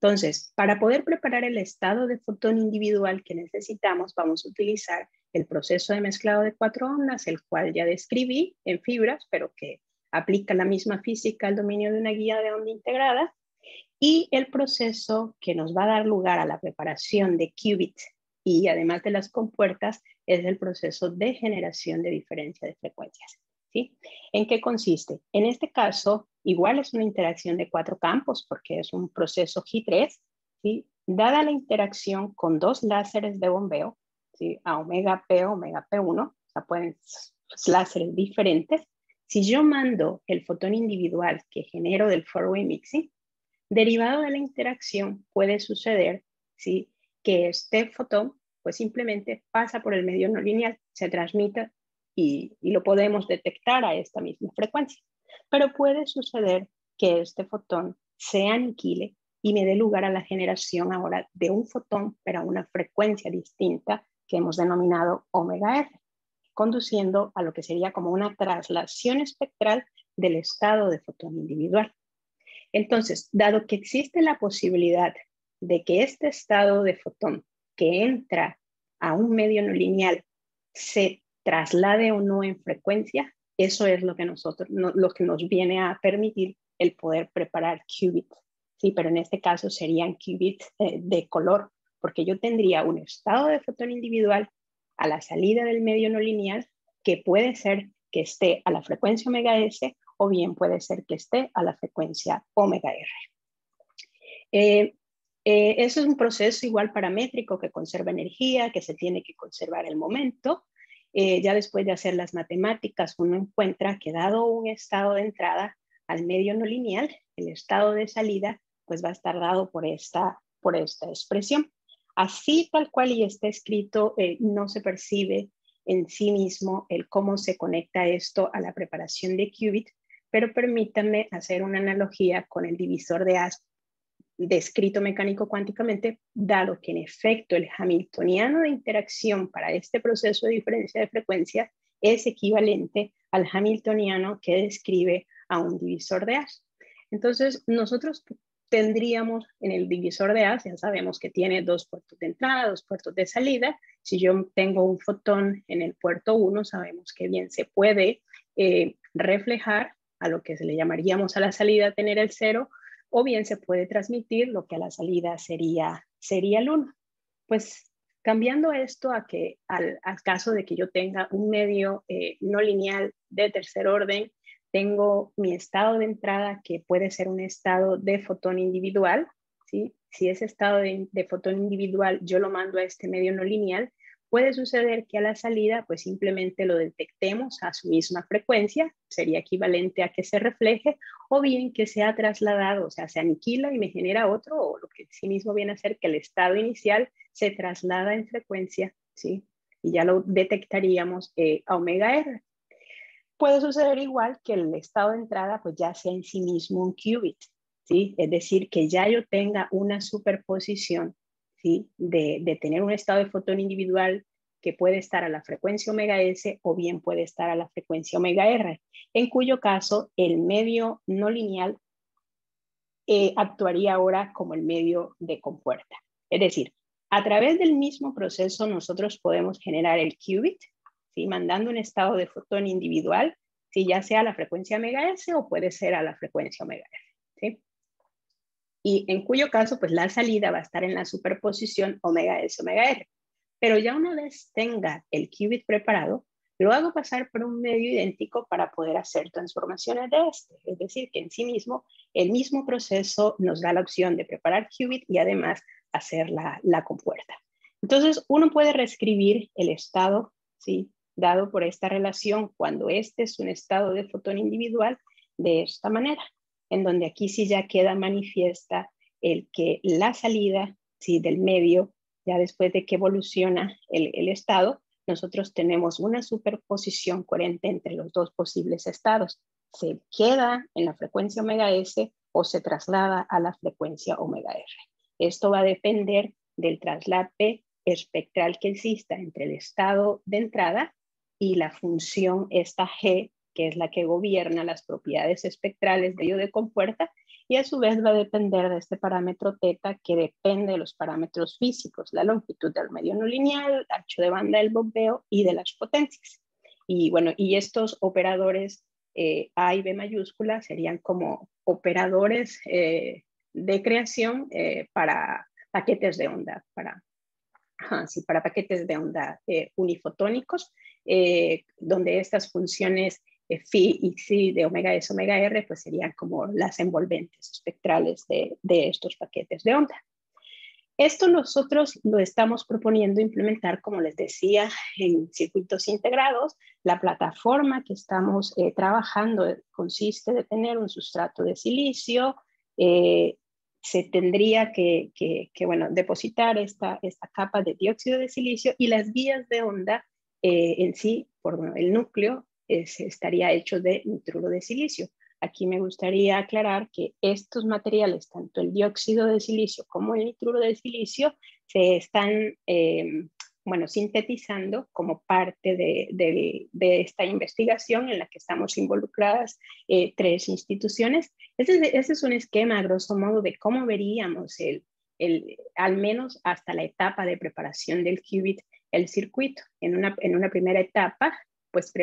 Entonces, para poder preparar el estado de fotón individual que necesitamos, vamos a utilizar el proceso de mezclado de 4 ondas, el cual ya describí en fibras, pero que aplica la misma física al dominio de una guía de onda integrada, y el proceso que nos va a dar lugar a la preparación de qubits y además de las compuertas es el proceso de generación de diferencia de frecuencias. ¿Sí? ¿En qué consiste? En este caso, igual es una interacción de 4 campos porque es un proceso G3, ¿sí? Dada la interacción con 2 láseres de bombeo, ¿sí? A omega P, omega P1, o sea, pueden ser láseres diferentes. Si yo mando el fotón individual que genero del four-way mixing, derivado de la interacción puede suceder, ¿sí? Que este fotón pues simplemente pasa por el medio no lineal, se transmite y lo podemos detectar a esta misma frecuencia. Pero puede suceder que este fotón se aniquile y me dé lugar a la generación ahora de un fotón, pero a una frecuencia distinta que hemos denominado omega R, conduciendo a lo que sería como una traslación espectral del estado de fotón individual. Entonces, dado que existe la posibilidad de que este estado de fotón que entra a un medio no lineal se traslade o no en frecuencia, eso es lo que nos viene a permitir el poder preparar qubits. Sí, pero en este caso serían qubits de color, porque yo tendría un estado de fotón individual a la salida del medio no lineal que puede ser que esté a la frecuencia omega S o bien puede ser que esté a la frecuencia omega R. Eso es un proceso igual paramétrico que conserva energía, que se tiene que conservar el momento. Ya después de hacer las matemáticas, uno encuentra que dado un estado de entrada al medio no lineal, el estado de salida pues va a estar dado por esta expresión. Así tal cual y está escrito, no se percibe en sí mismo el cómo se conecta esto a la preparación de qubit, pero permítanme hacer una analogía con el divisor de Asp descrito mecánico cuánticamente, dado que en efecto el hamiltoniano de interacción para este proceso de diferencia de frecuencia es equivalente al hamiltoniano que describe a un divisor de Asp. Entonces, nosotros tendríamos en el divisor de Asp, ya sabemos que tiene 2 puertos de entrada, 2 puertos de salida. Si yo tengo un fotón en el puerto 1, sabemos que bien se puede reflejar a lo que se le llamaríamos a la salida tener el 0, o bien se puede transmitir lo que a la salida sería el 1. Pues cambiando esto a que al caso de que yo tenga un medio no lineal de tercer orden, tengo mi estado de entrada, que puede ser un estado de fotón individual, ¿sí? Si ese estado de fotón individual yo lo mando a este medio no lineal, puede suceder que a la salida pues simplemente lo detectemos a su misma frecuencia, sería equivalente a que se refleje, o bien que sea trasladado, o sea, se aniquila y me genera otro, o lo que sí mismo viene a ser que el estado inicial se traslada en frecuencia, ¿sí? Y ya lo detectaríamos a omega R. Puede suceder igual que el estado de entrada pues ya sea en sí mismo un qubit, ¿sí? Es decir, que ya yo tenga una superposición, ¿sí? De tener un estado de fotón individual que puede estar a la frecuencia omega S o bien puede estar a la frecuencia omega R, en cuyo caso el medio no lineal actuaría ahora como el medio de compuerta. Es decir, a través del mismo proceso nosotros podemos generar el qubit, ¿sí? Mandando un estado de fotón individual, ¿sí? Ya sea a la frecuencia omega S o puede ser a la frecuencia omega R, ¿sí? Y en cuyo caso, pues la salida va a estar en la superposición omega S, omega R. Pero ya una vez tenga el qubit preparado, lo hago pasar por un medio idéntico para poder hacer transformaciones de este. Es decir, que en sí mismo, el mismo proceso nos da la opción de preparar qubit y además hacer la compuerta. Entonces, uno puede reescribir el estado, ¿sí? Dado por esta relación, cuando este es un estado de fotón individual, de esta manera, en donde aquí sí ya queda manifiesta el que la salida, ¿sí? Del medio, ya después de que evoluciona el estado, nosotros tenemos una superposición coherente entre los dos posibles estados. Se queda en la frecuencia omega S o se traslada a la frecuencia omega R. Esto va a depender del traslape espectral que exista entre el estado de entrada y la función esta G, que es la que gobierna las propiedades espectrales de ello de compuerta, y a su vez va a depender de este parámetro teta, que depende de los parámetros físicos, la longitud del medio no lineal, ancho de banda del bombeo y de las potencias. Y bueno, y estos operadores A y B mayúscula serían como operadores de creación para paquetes de onda, para paquetes de onda unifotónicos, donde estas funciones phi y psi de omega S, omega R, pues serían como las envolventes espectrales de estos paquetes de onda. Esto nosotros lo estamos proponiendo implementar, como les decía, en circuitos integrados. La plataforma que estamos trabajando consiste de tener un sustrato de silicio. Se tendría bueno, depositar esta capa de dióxido de silicio, y las vías de onda en sí, por el núcleo, estaría hecho de nitruro de silicio. Aquí me gustaría aclarar que estos materiales, tanto el dióxido de silicio como el nitruro de silicio, se están bueno, sintetizando como parte de esta investigación en la que estamos involucradas 3 instituciones. Ese es un esquema, a grosso modo, de cómo veríamos al menos hasta la etapa de preparación del qubit, el circuito. En una primera etapa, pues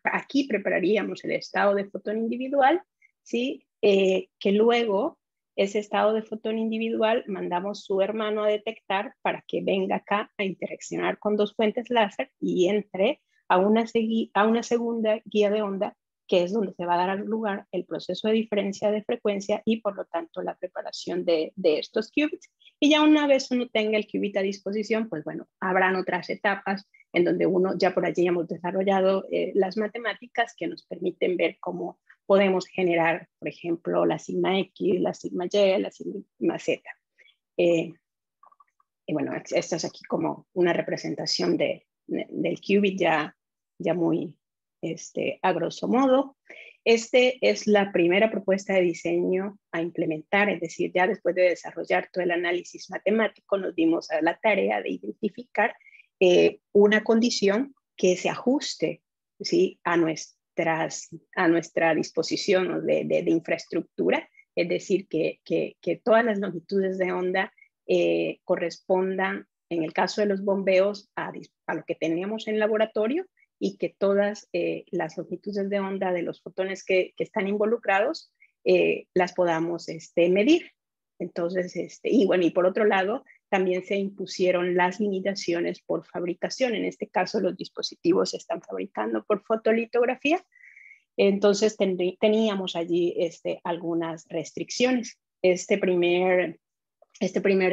aquí prepararíamos el estado de fotón individual, ¿sí? Que luego ese estado de fotón individual mandamos su hermano a detectar para que venga acá a interaccionar con 2 fuentes láser y entre a una segunda guía de onda, que es donde se va a dar lugar el proceso de diferencia de frecuencia y por lo tanto la preparación de estos qubits. Y ya una vez uno tenga el qubit a disposición, pues bueno, habrán otras etapas en donde uno, ya por allí hemos desarrollado las matemáticas que nos permiten ver cómo podemos generar, por ejemplo, la sigma X, la sigma Y, la sigma Z. Y bueno, esta es aquí como una representación del qubit ya muy a grosso modo. Es la primera propuesta de diseño a implementar, es decir, ya después de desarrollar todo el análisis matemático, nos dimos a la tarea de identificar una condición que se ajuste, ¿sí? a nuestra disposición de infraestructura, es decir, que todas las longitudes de onda correspondan, en el caso de los bombeos, a lo que tenemos en laboratorio, y que todas las longitudes de onda de los fotones que están involucrados las podamos medir. Entonces, y bueno, y por otro lado, también se impusieron las limitaciones por fabricación. En este caso, los dispositivos se están fabricando por fotolitografía, Entonces teníamos allí algunas restricciones. Este primer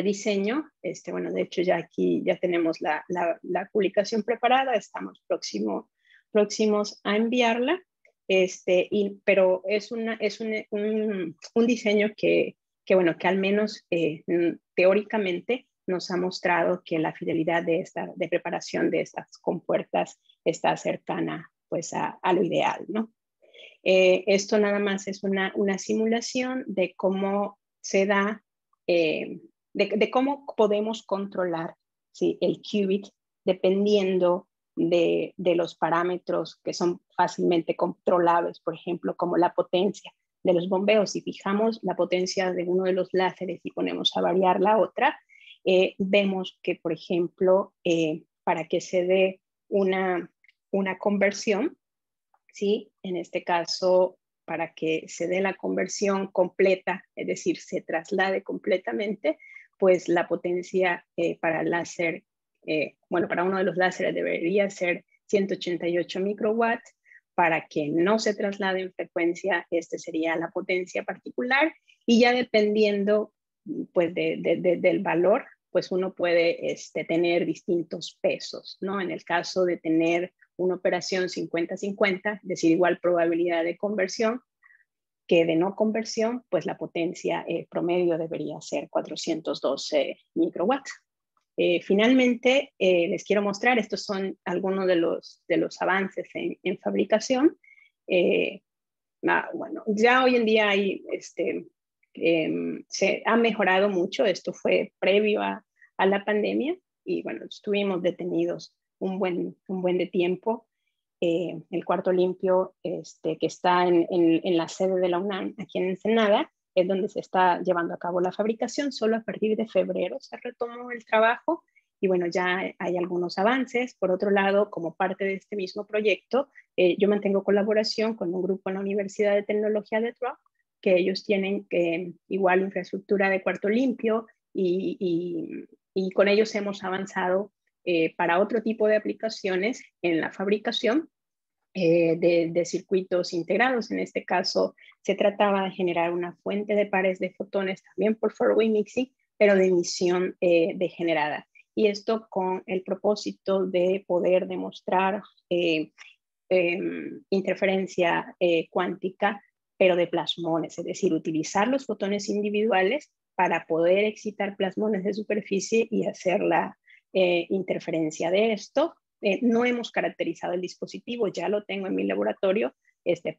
diseño, bueno, de hecho ya aquí ya tenemos la publicación preparada, estamos próximos a enviarla, pero es un diseño que bueno, que al menos teóricamente nos ha mostrado que la fidelidad de preparación de estas compuertas está cercana pues a lo ideal, ¿no? Esto nada más es una simulación de cómo se da, de cómo podemos controlar, ¿sí?, el qubit dependiendo de los parámetros que son fácilmente controlables, por ejemplo, como la potencia de los bombeos. Si fijamos la potencia de uno de los láseres y ponemos a variar la otra, vemos que, por ejemplo, para que se dé una conversión, ¿sí?, en este caso, para que se dé la conversión completa, es decir, se traslade completamente, pues la potencia para el láser, bueno, para uno de los láseres debería ser 188 microwatts. Para que no se traslade en frecuencia, sería la potencia particular, y ya dependiendo pues del valor, pues uno puede tener distintos pesos, ¿no? En el caso de tener una operación 50-50, es decir, igual probabilidad de conversión que de no conversión, pues la potencia promedio debería ser 412 microwatts. Finalmente, les quiero mostrar, estos son algunos de los avances en fabricación. Bueno, ya hoy en día hay, se ha mejorado mucho. Esto fue previo a la pandemia y bueno, estuvimos detenidos un buen de tiempo. El cuarto limpio, que está en la sede de la UNAM, aquí en Ensenada, es donde se está llevando a cabo la fabricación. Solo a partir de febrero se retomó el trabajo y bueno, ya hay algunos avances. Por otro lado, como parte de este mismo proyecto, yo mantengo colaboración con un grupo en la Universidad de Tecnología de Drop, que ellos tienen igual infraestructura de cuarto limpio y con ellos hemos avanzado para otro tipo de aplicaciones en la fabricación de circuitos integrados. En este caso, se trataba de generar una fuente de pares de fotones también por four-way mixing, pero de emisión degenerada. Y esto con el propósito de poder demostrar interferencia cuántica, pero de plasmones, es decir, utilizar los fotones individuales para poder excitar plasmones de superficie y hacer la interferencia de esto. No hemos caracterizado el dispositivo, ya lo tengo en mi laboratorio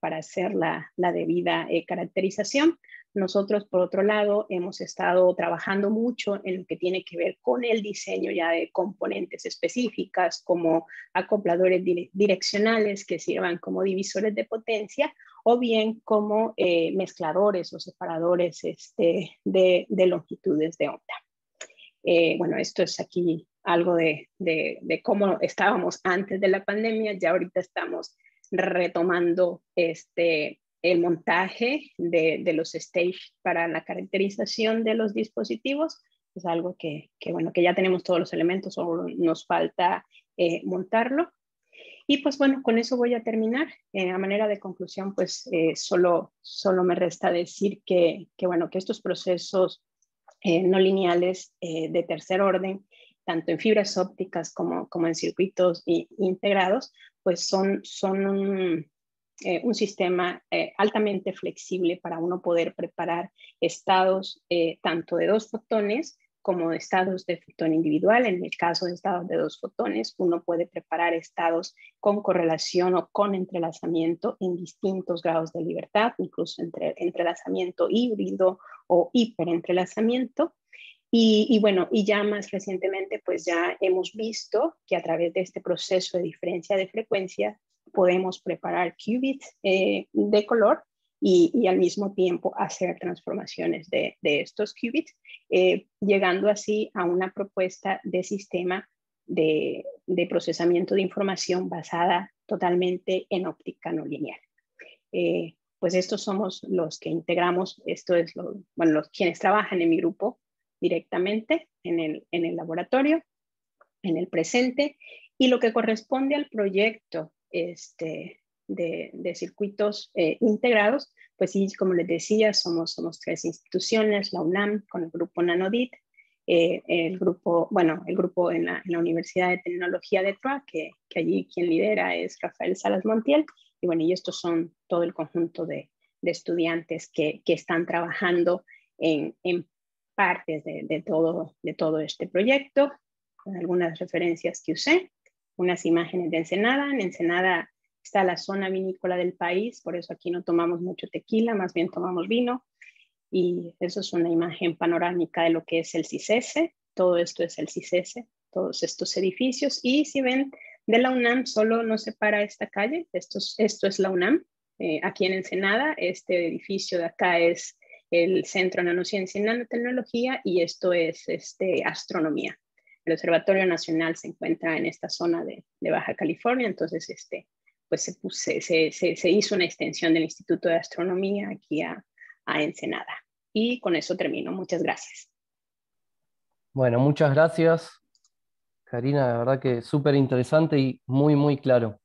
para hacer la debida caracterización. Nosotros, por otro lado, hemos estado trabajando mucho en lo que tiene que ver con el diseño ya de componentes específicas, como acopladores direccionales que sirvan como divisores de potencia, o bien como mezcladores o separadores de longitudes de onda. Bueno, esto es aquí algo de cómo estábamos antes de la pandemia. Ya ahorita estamos retomando el montaje de los stage para la caracterización de los dispositivos. Es algo bueno, que ya tenemos todos los elementos, solo nos falta montarlo. Y pues bueno, con eso voy a terminar. A manera de conclusión, pues solo me resta decir que bueno, que estos procesos no lineales de tercer orden, tanto en fibras ópticas como en circuitos integrados, pues son un sistema altamente flexible para uno poder preparar estados tanto de dos fotones como de estados de fotón individual. En el caso de estados de dos fotones, uno puede preparar estados con correlación o con entrelazamiento en distintos grados de libertad, incluso entrelazamiento híbrido o hiperentrelazamiento. Y bueno, y ya más recientemente, pues ya hemos visto que a través de este proceso de diferencia de frecuencia podemos preparar qubits de color y al mismo tiempo hacer transformaciones de estos qubits, llegando así a una propuesta de sistema de procesamiento de información basada totalmente en óptica no lineal. Pues estos somos los que integramos, esto es bueno, quienes trabajan en mi grupo directamente en el laboratorio, en el presente, y lo que corresponde al proyecto de circuitos integrados, pues sí, como les decía, somos 3 instituciones, la UNAM con el grupo Nanodit, el grupo en la Universidad de Tecnología de Troyes, que allí quien lidera es Rafael Salas Montiel, y bueno, y estos son todo el conjunto de estudiantes que están trabajando en partes de todo este proyecto, con algunas referencias que usé, unas imágenes de Ensenada. En Ensenada está la zona vinícola del país, por eso aquí no tomamos mucho tequila, más bien tomamos vino, y eso es una imagen panorámica de lo que es el CICESE. Todo esto es el CICESE, todos estos edificios, y si ven, de la UNAM solo nos separa esta calle, esto es la UNAM, aquí en Ensenada. Este edificio de acá es el Centro de Nanociencia y Nanotecnología, y esto es astronomía. El Observatorio Nacional se encuentra en esta zona de Baja California, entonces pues se hizo una extensión del Instituto de Astronomía aquí a Ensenada. Y con eso termino. Muchas gracias. Bueno, muchas gracias, Karina, de verdad que súper interesante y muy, muy claro.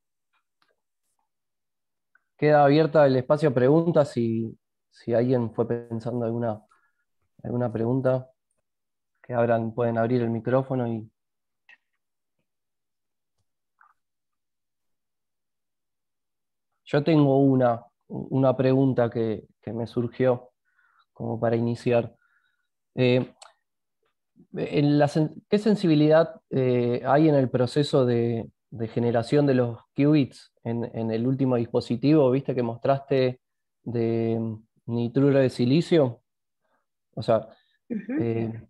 Queda abierta el espacio a preguntas si alguien fue pensando alguna pregunta, que pueden abrir el micrófono y... Yo tengo una pregunta que me surgió como para iniciar. Eh, ¿Qué sensibilidad hay en el proceso de generación de los qubits en el último dispositivo? ¿Viste que mostraste de nitruro de silicio? O sea, en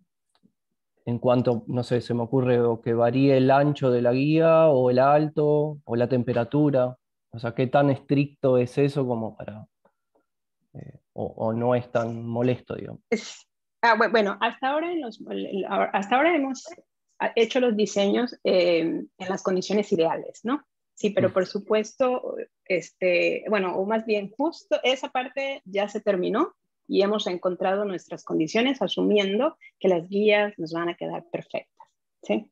cuanto, no sé, se me ocurre o que varíe el ancho de la guía o el alto o la temperatura. O sea, ¿qué tan estricto es eso como para... o no es tan molesto, digamos? Bueno, hasta ahora hemos hecho los diseños en las condiciones ideales, ¿no? Sí, pero por supuesto, bueno, o más bien justo esa parte ya se terminó y hemos encontrado nuestras condiciones asumiendo que las guías nos van a quedar perfectas, ¿sí?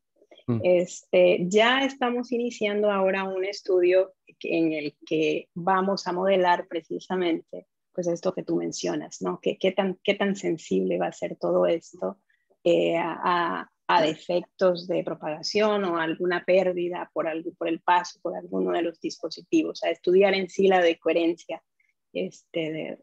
Ya estamos iniciando ahora un estudio en el que vamos a modelar precisamente pues esto que tú mencionas, ¿no? ¿Qué tan sensible va a ser todo esto a defectos de propagación o alguna pérdida por el paso por alguno de los dispositivos? A estudiar en sí la decoherencia de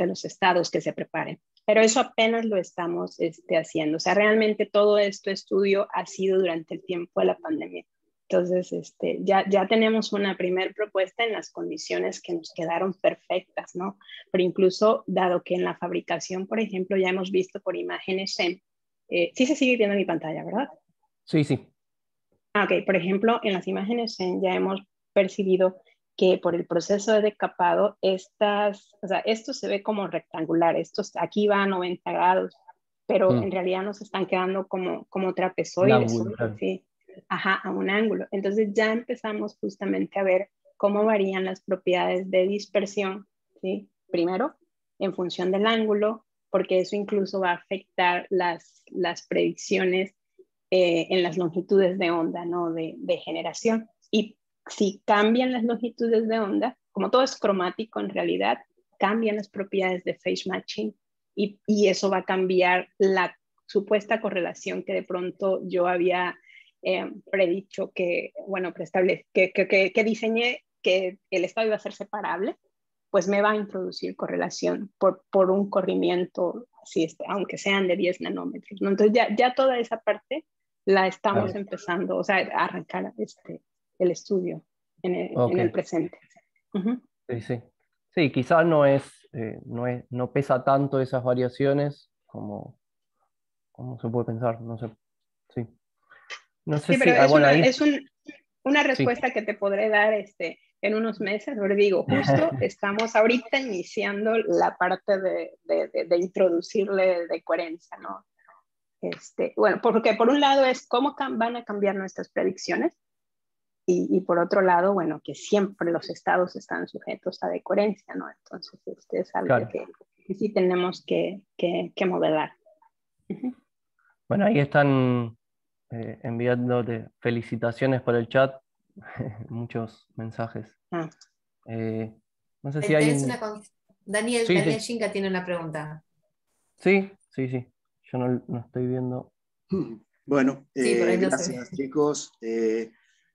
los estados que se preparen. Pero eso apenas lo estamos haciendo. O sea, realmente todo este estudio ha sido durante el tiempo de la pandemia. Entonces, ya tenemos una primer propuesta en las condiciones que nos quedaron perfectas, ¿no? Pero incluso, dado que en la fabricación, por ejemplo, ya hemos visto por imágenes SEM, sí se sigue viendo mi pantalla, ¿verdad? Sí, sí. Ok, por ejemplo, en las imágenes SEM ya hemos percibido que por el proceso de decapado, o sea, esto se ve como rectangular, aquí va a 90 grados, pero en realidad nos están quedando como Un trapezoides, ángulo, claro. ¿sí? Ajá, a un ángulo. Entonces ya empezamos justamente a ver cómo varían las propiedades de dispersión, ¿sí? Primero, en función del ángulo, porque eso incluso va a afectar las predicciones en las longitudes de onda, ¿no? De generación. Y si cambian las longitudes de onda, como todo es cromático en realidad, cambian las propiedades de phase matching y eso va a cambiar la supuesta correlación que de pronto yo había predicho que diseñé que el estado iba a ser separable, pues me va a introducir correlación por un corrimiento, así aunque sean de 10 nanómetros, ¿no? Entonces ya toda esa parte la estamos empezando, o sea, a arrancar el estudio en el presente. Sí, sí. Sí, quizás no pesa tanto esas variaciones como se puede pensar, no sé. Sí. No sé Sí, pero si, es bueno, ahí, una sí. respuesta que te podré dar en unos meses. Pero digo, justo estamos ahorita iniciando la parte de introducirle de coherencia, ¿no? Bueno, porque por un lado es cómo van a cambiar nuestras predicciones y por otro lado, bueno, que siempre los estados están sujetos a decoherencia, ¿no? Entonces, es algo Claro. que sí tenemos que modelar. Bueno, ahí están enviándote felicitaciones por el chat. muchos mensajes. Ah, No sé si hay Tenés un... Daniel, Sí, Daniel sí, Shinka tiene una pregunta. sí, sí, sí. Yo no estoy viendo. Bueno, Sí, por ahí no se gracias ve. chicos.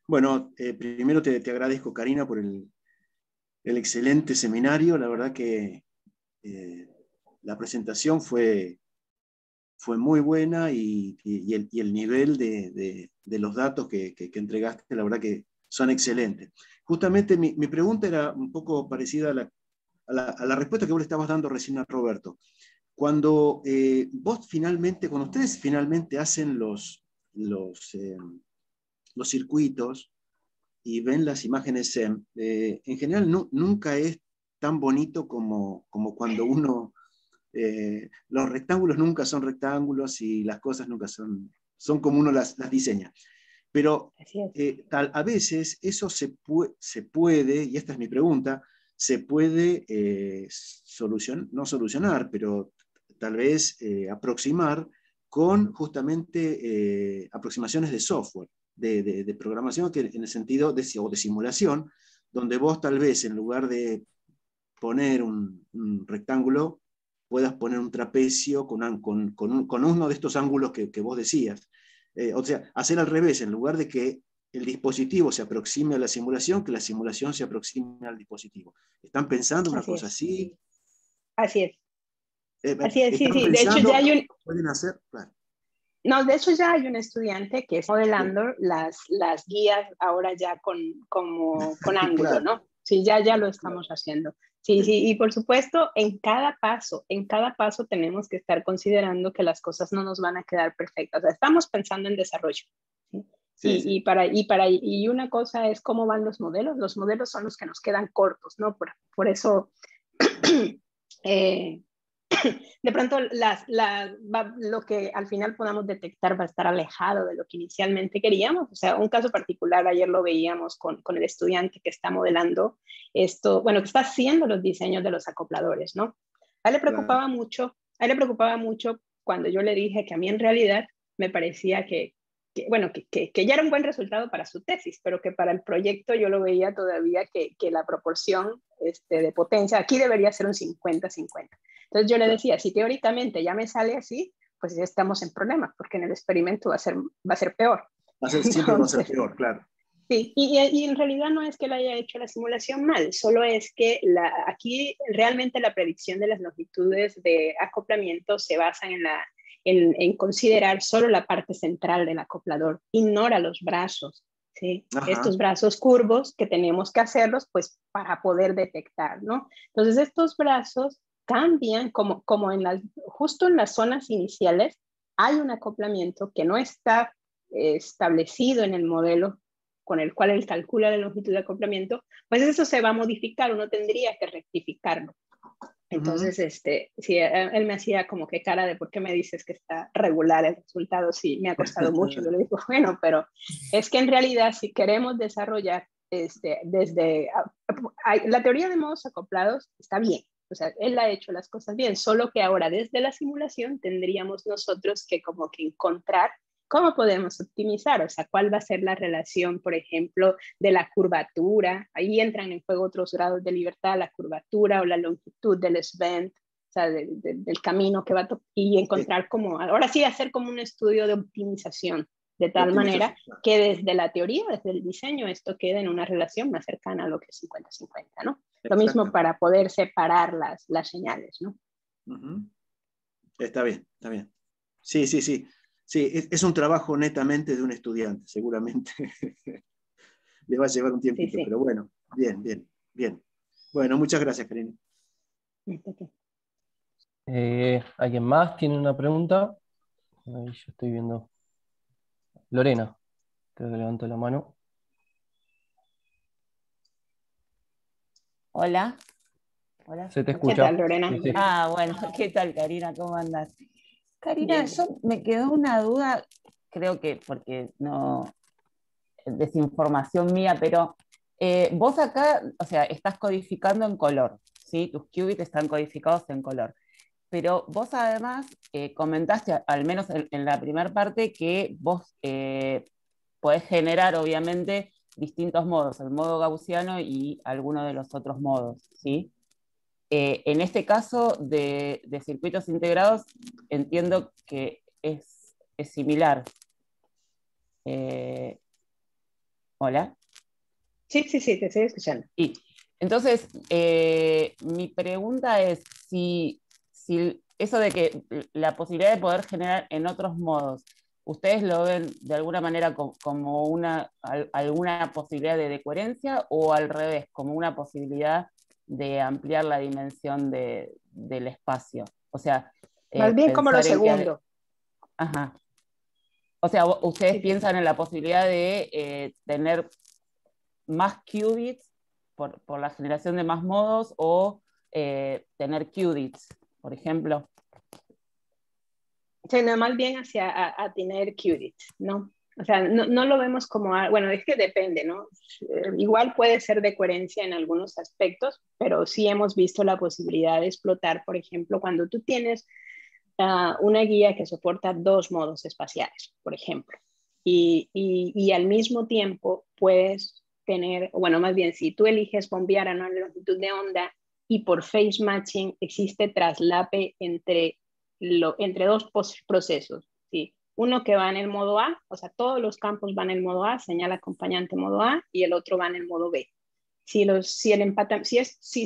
Bueno, primero te agradezco, Karina, por el excelente seminario. La verdad que la presentación fue muy buena y el nivel de los datos que entregaste, la verdad que son excelentes. Justamente mi pregunta era un poco parecida a la respuesta que vos le estabas dando recién a Roberto. Cuando cuando ustedes finalmente hacen los circuitos y ven las imágenes SEM, en general nunca es tan bonito como cuando uno los rectángulos nunca son rectángulos y las cosas nunca son como uno las diseña. Pero así es. a veces eso se puede, y esta es mi pregunta, se puede no solucionar, pero tal vez aproximar con justamente aproximaciones de software, de programación, que en el sentido o de simulación, donde vos tal vez en lugar de poner un rectángulo, puedas poner un trapecio con uno de estos ángulos que vos decías. O sea, hacer al revés, en lugar de que el dispositivo se aproxime a la simulación, que la simulación se aproxime al dispositivo. ¿Están pensando una Así cosa es. así? Así es. Así es, sí, ¿Están sí. De hecho, ya pensando hay cómo un, pueden hacer? Claro. no, de hecho ya hay un estudiante que está Bien. modelando las guías ahora ya con ángulo, Claro. ¿no? Sí, ya lo estamos haciendo. Sí, Sí. sí, y por supuesto, en cada paso tenemos que estar considerando que las cosas no nos van a quedar perfectas. O sea, estamos pensando en desarrollo. ¿Sí? Sí, sí. Y una cosa es cómo van los modelos son los que nos quedan cortos, ¿no? Por eso eh, de pronto lo que al final podamos detectar va a estar alejado de lo que inicialmente queríamos. O sea, un caso particular, ayer lo veíamos con el estudiante que está modelando esto, bueno, que está haciendo los diseños de los acopladores, ¿no? A él le Claro. preocupaba mucho, a él le preocupaba mucho cuando yo le dije que a mí en realidad me parecía que ya era un buen resultado para su tesis, pero que para el proyecto yo lo veía todavía que la proporción de potencia aquí debería ser un 50-50. Entonces yo le Claro. decía, si teóricamente ya me sale así, pues ya estamos en problemas, porque en el experimento va a ser peor. Siempre va a ser Entonces, peor, claro. sí, y en realidad no es que él haya hecho la simulación mal, solo es que aquí realmente la predicción de las longitudes de acoplamiento se basa en considerar solo la parte central del acoplador, ignora los brazos, ¿sí? Ajá. Estos brazos curvos que tenemos que hacerlos pues para poder detectar, ¿no? Entonces estos brazos cambian como justo en las zonas iniciales hay un acoplamiento que no está establecido en el modelo con el cual él calcula la longitud de acoplamiento, pues eso se va a modificar, uno tendría que rectificarlo. Entonces, sí, él me hacía como que cara de por qué me dices que está regular el resultado, sí, me ha costado mucho. Yo le digo, bueno, pero es que en realidad si queremos desarrollar la teoría de modos acoplados está bien, o sea, él ha hecho las cosas bien, solo que ahora desde la simulación tendríamos nosotros que como que encontrar cómo podemos optimizar, o sea, cuál va a ser la relación, por ejemplo, de la curvatura, ahí entran en juego otros grados de libertad, la curvatura o la longitud del SVENT, o sea, del camino que va a y encontrar como, ahora sí, hacer como un estudio de optimización, de De tal manera optimización, claro. que desde la teoría, desde el diseño, esto quede en una relación más cercana a lo que es 50-50, ¿no? Lo mismo Exactamente. para poder separar las señales, ¿no? Uh-huh. Está bien, está bien. Sí, sí, sí. Sí, es un trabajo netamente de un estudiante, seguramente. Le va a llevar un Sí, tiempito, sí. pero bueno, bien, bien, bien. Bueno, muchas gracias, Karina. ¿Alguien más tiene una pregunta? Ahí yo estoy viendo. Lorena, creo que levantó la mano. Hola. Hola. Se te ¿Qué escucha. tal, Lorena? Sí, sí. Bueno, ¿qué tal, Karina? ¿Cómo andás? Karina, Bien, bien. yo me quedó una duda, creo que porque no, desinformación mía, pero vos acá, o sea, estás codificando en color, ¿sí? Tus qubits están codificados en color. Pero vos además comentaste, al menos en la primera parte, que vos podés generar, obviamente, distintos modos, el modo gaussiano y alguno de los otros modos, ¿sí? En este caso de circuitos integrados, entiendo que es similar. ¿Hola? Sí, te estoy escuchando. Y, entonces, mi pregunta es si eso de que la posibilidad de poder generar en otros modos, ¿ustedes lo ven de alguna manera como alguna posibilidad de coherencia o al revés, como una posibilidad de ampliar la dimensión del espacio? O sea, Más bien como lo pensar en que... segundo. Ajá. O sea, ustedes Sí. piensan en la posibilidad de tener más qubits por la generación de más modos o tener qubits, por ejemplo. O sea, no, más bien hacia a tener qubits, ¿no? O sea, no lo vemos como, bueno, es que depende, ¿no? Igual puede ser de coherencia en algunos aspectos, pero sí hemos visto la posibilidad de explotar, por ejemplo, cuando tú tienes una guía que soporta 2 modos espaciales, por ejemplo, y al mismo tiempo puedes tener, bueno, más bien, si tú eliges bombear a una longitud de onda y por phase matching existe traslape entre 2 procesos, ¿sí? Uno que va en el modo A, o sea, todos los campos van en el modo A, señal acompañante modo A, y el otro va en el modo B. Si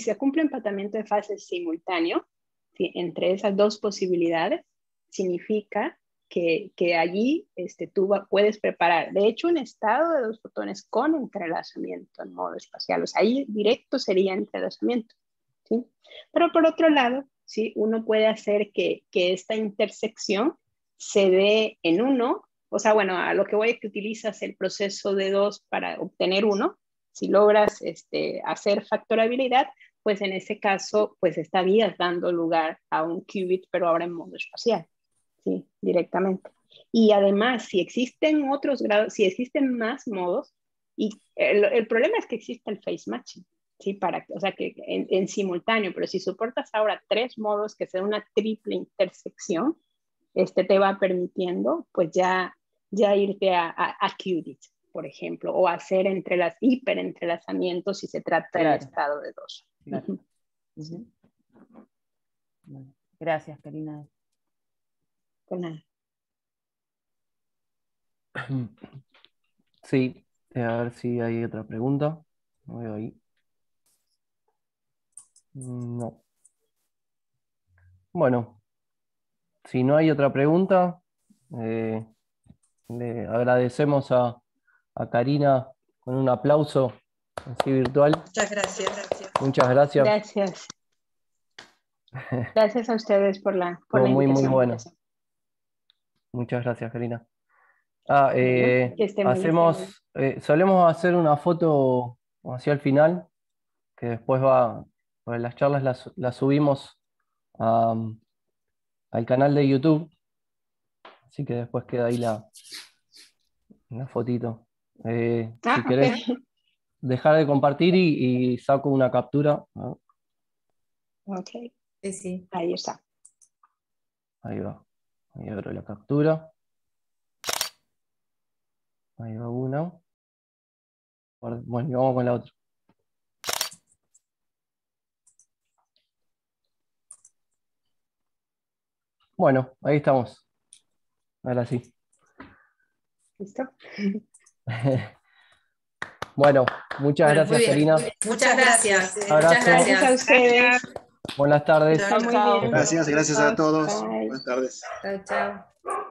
se cumple empatamiento de fases simultáneo, ¿sí?, entre esas 2 posibilidades, significa que allí tú puedes preparar, de hecho, un estado de 2 fotones con entrelazamiento en modo espacial. O sea, ahí directo sería entrelazamiento, ¿sí? Pero por otro lado, ¿sí?, uno puede hacer que esta intersección se dé en uno. O sea, bueno, a lo que voy es que utilizas el proceso de 2 para obtener 1. Si logras hacer factorabilidad, pues en ese caso, pues estarías dando lugar a un qubit, pero ahora en modo espacial, ¿sí?, directamente. Y además, si existen otros grados, si existen más modos, y el problema es que existe el phase matching, ¿sí? O sea, que en simultáneo, pero si soportas ahora 3 modos, que sea una triple intersección, te va permitiendo, pues ya irte a qubits, por ejemplo, o hacer hiperentrelazamientos si se trata del estado de 2. Claro. Uh-huh. Bueno, gracias, Karina. Por nada. Sí, a ver si hay otra pregunta. No veo ahí. No. Bueno, si no hay otra pregunta, le agradecemos a Karina con un aplauso así virtual. Muchas gracias. Muchas gracias. Gracias. Gracias a ustedes por la muy invitación. bueno. Muchas gracias, Karina. Que esté muy bien. Solemos hacer una foto hacia el final, que después pues las charlas las subimos al canal de YouTube, así que después queda ahí la fotito. Si querés dejar de compartir y saco una captura. Ok. Sí. Ahí está. Ahí va. Ahí abro la captura. Ahí va una. Bueno, y vamos con la otra. Bueno, ahí estamos. Ahora sí. ¿Listo? Bueno, muchas gracias, muy bien. Karina. Muchas gracias. Abrazo. Muchas Gracias a ustedes. Buenas tardes. Está muy bien. Gracias a todos. Bye. Buenas tardes. Chao.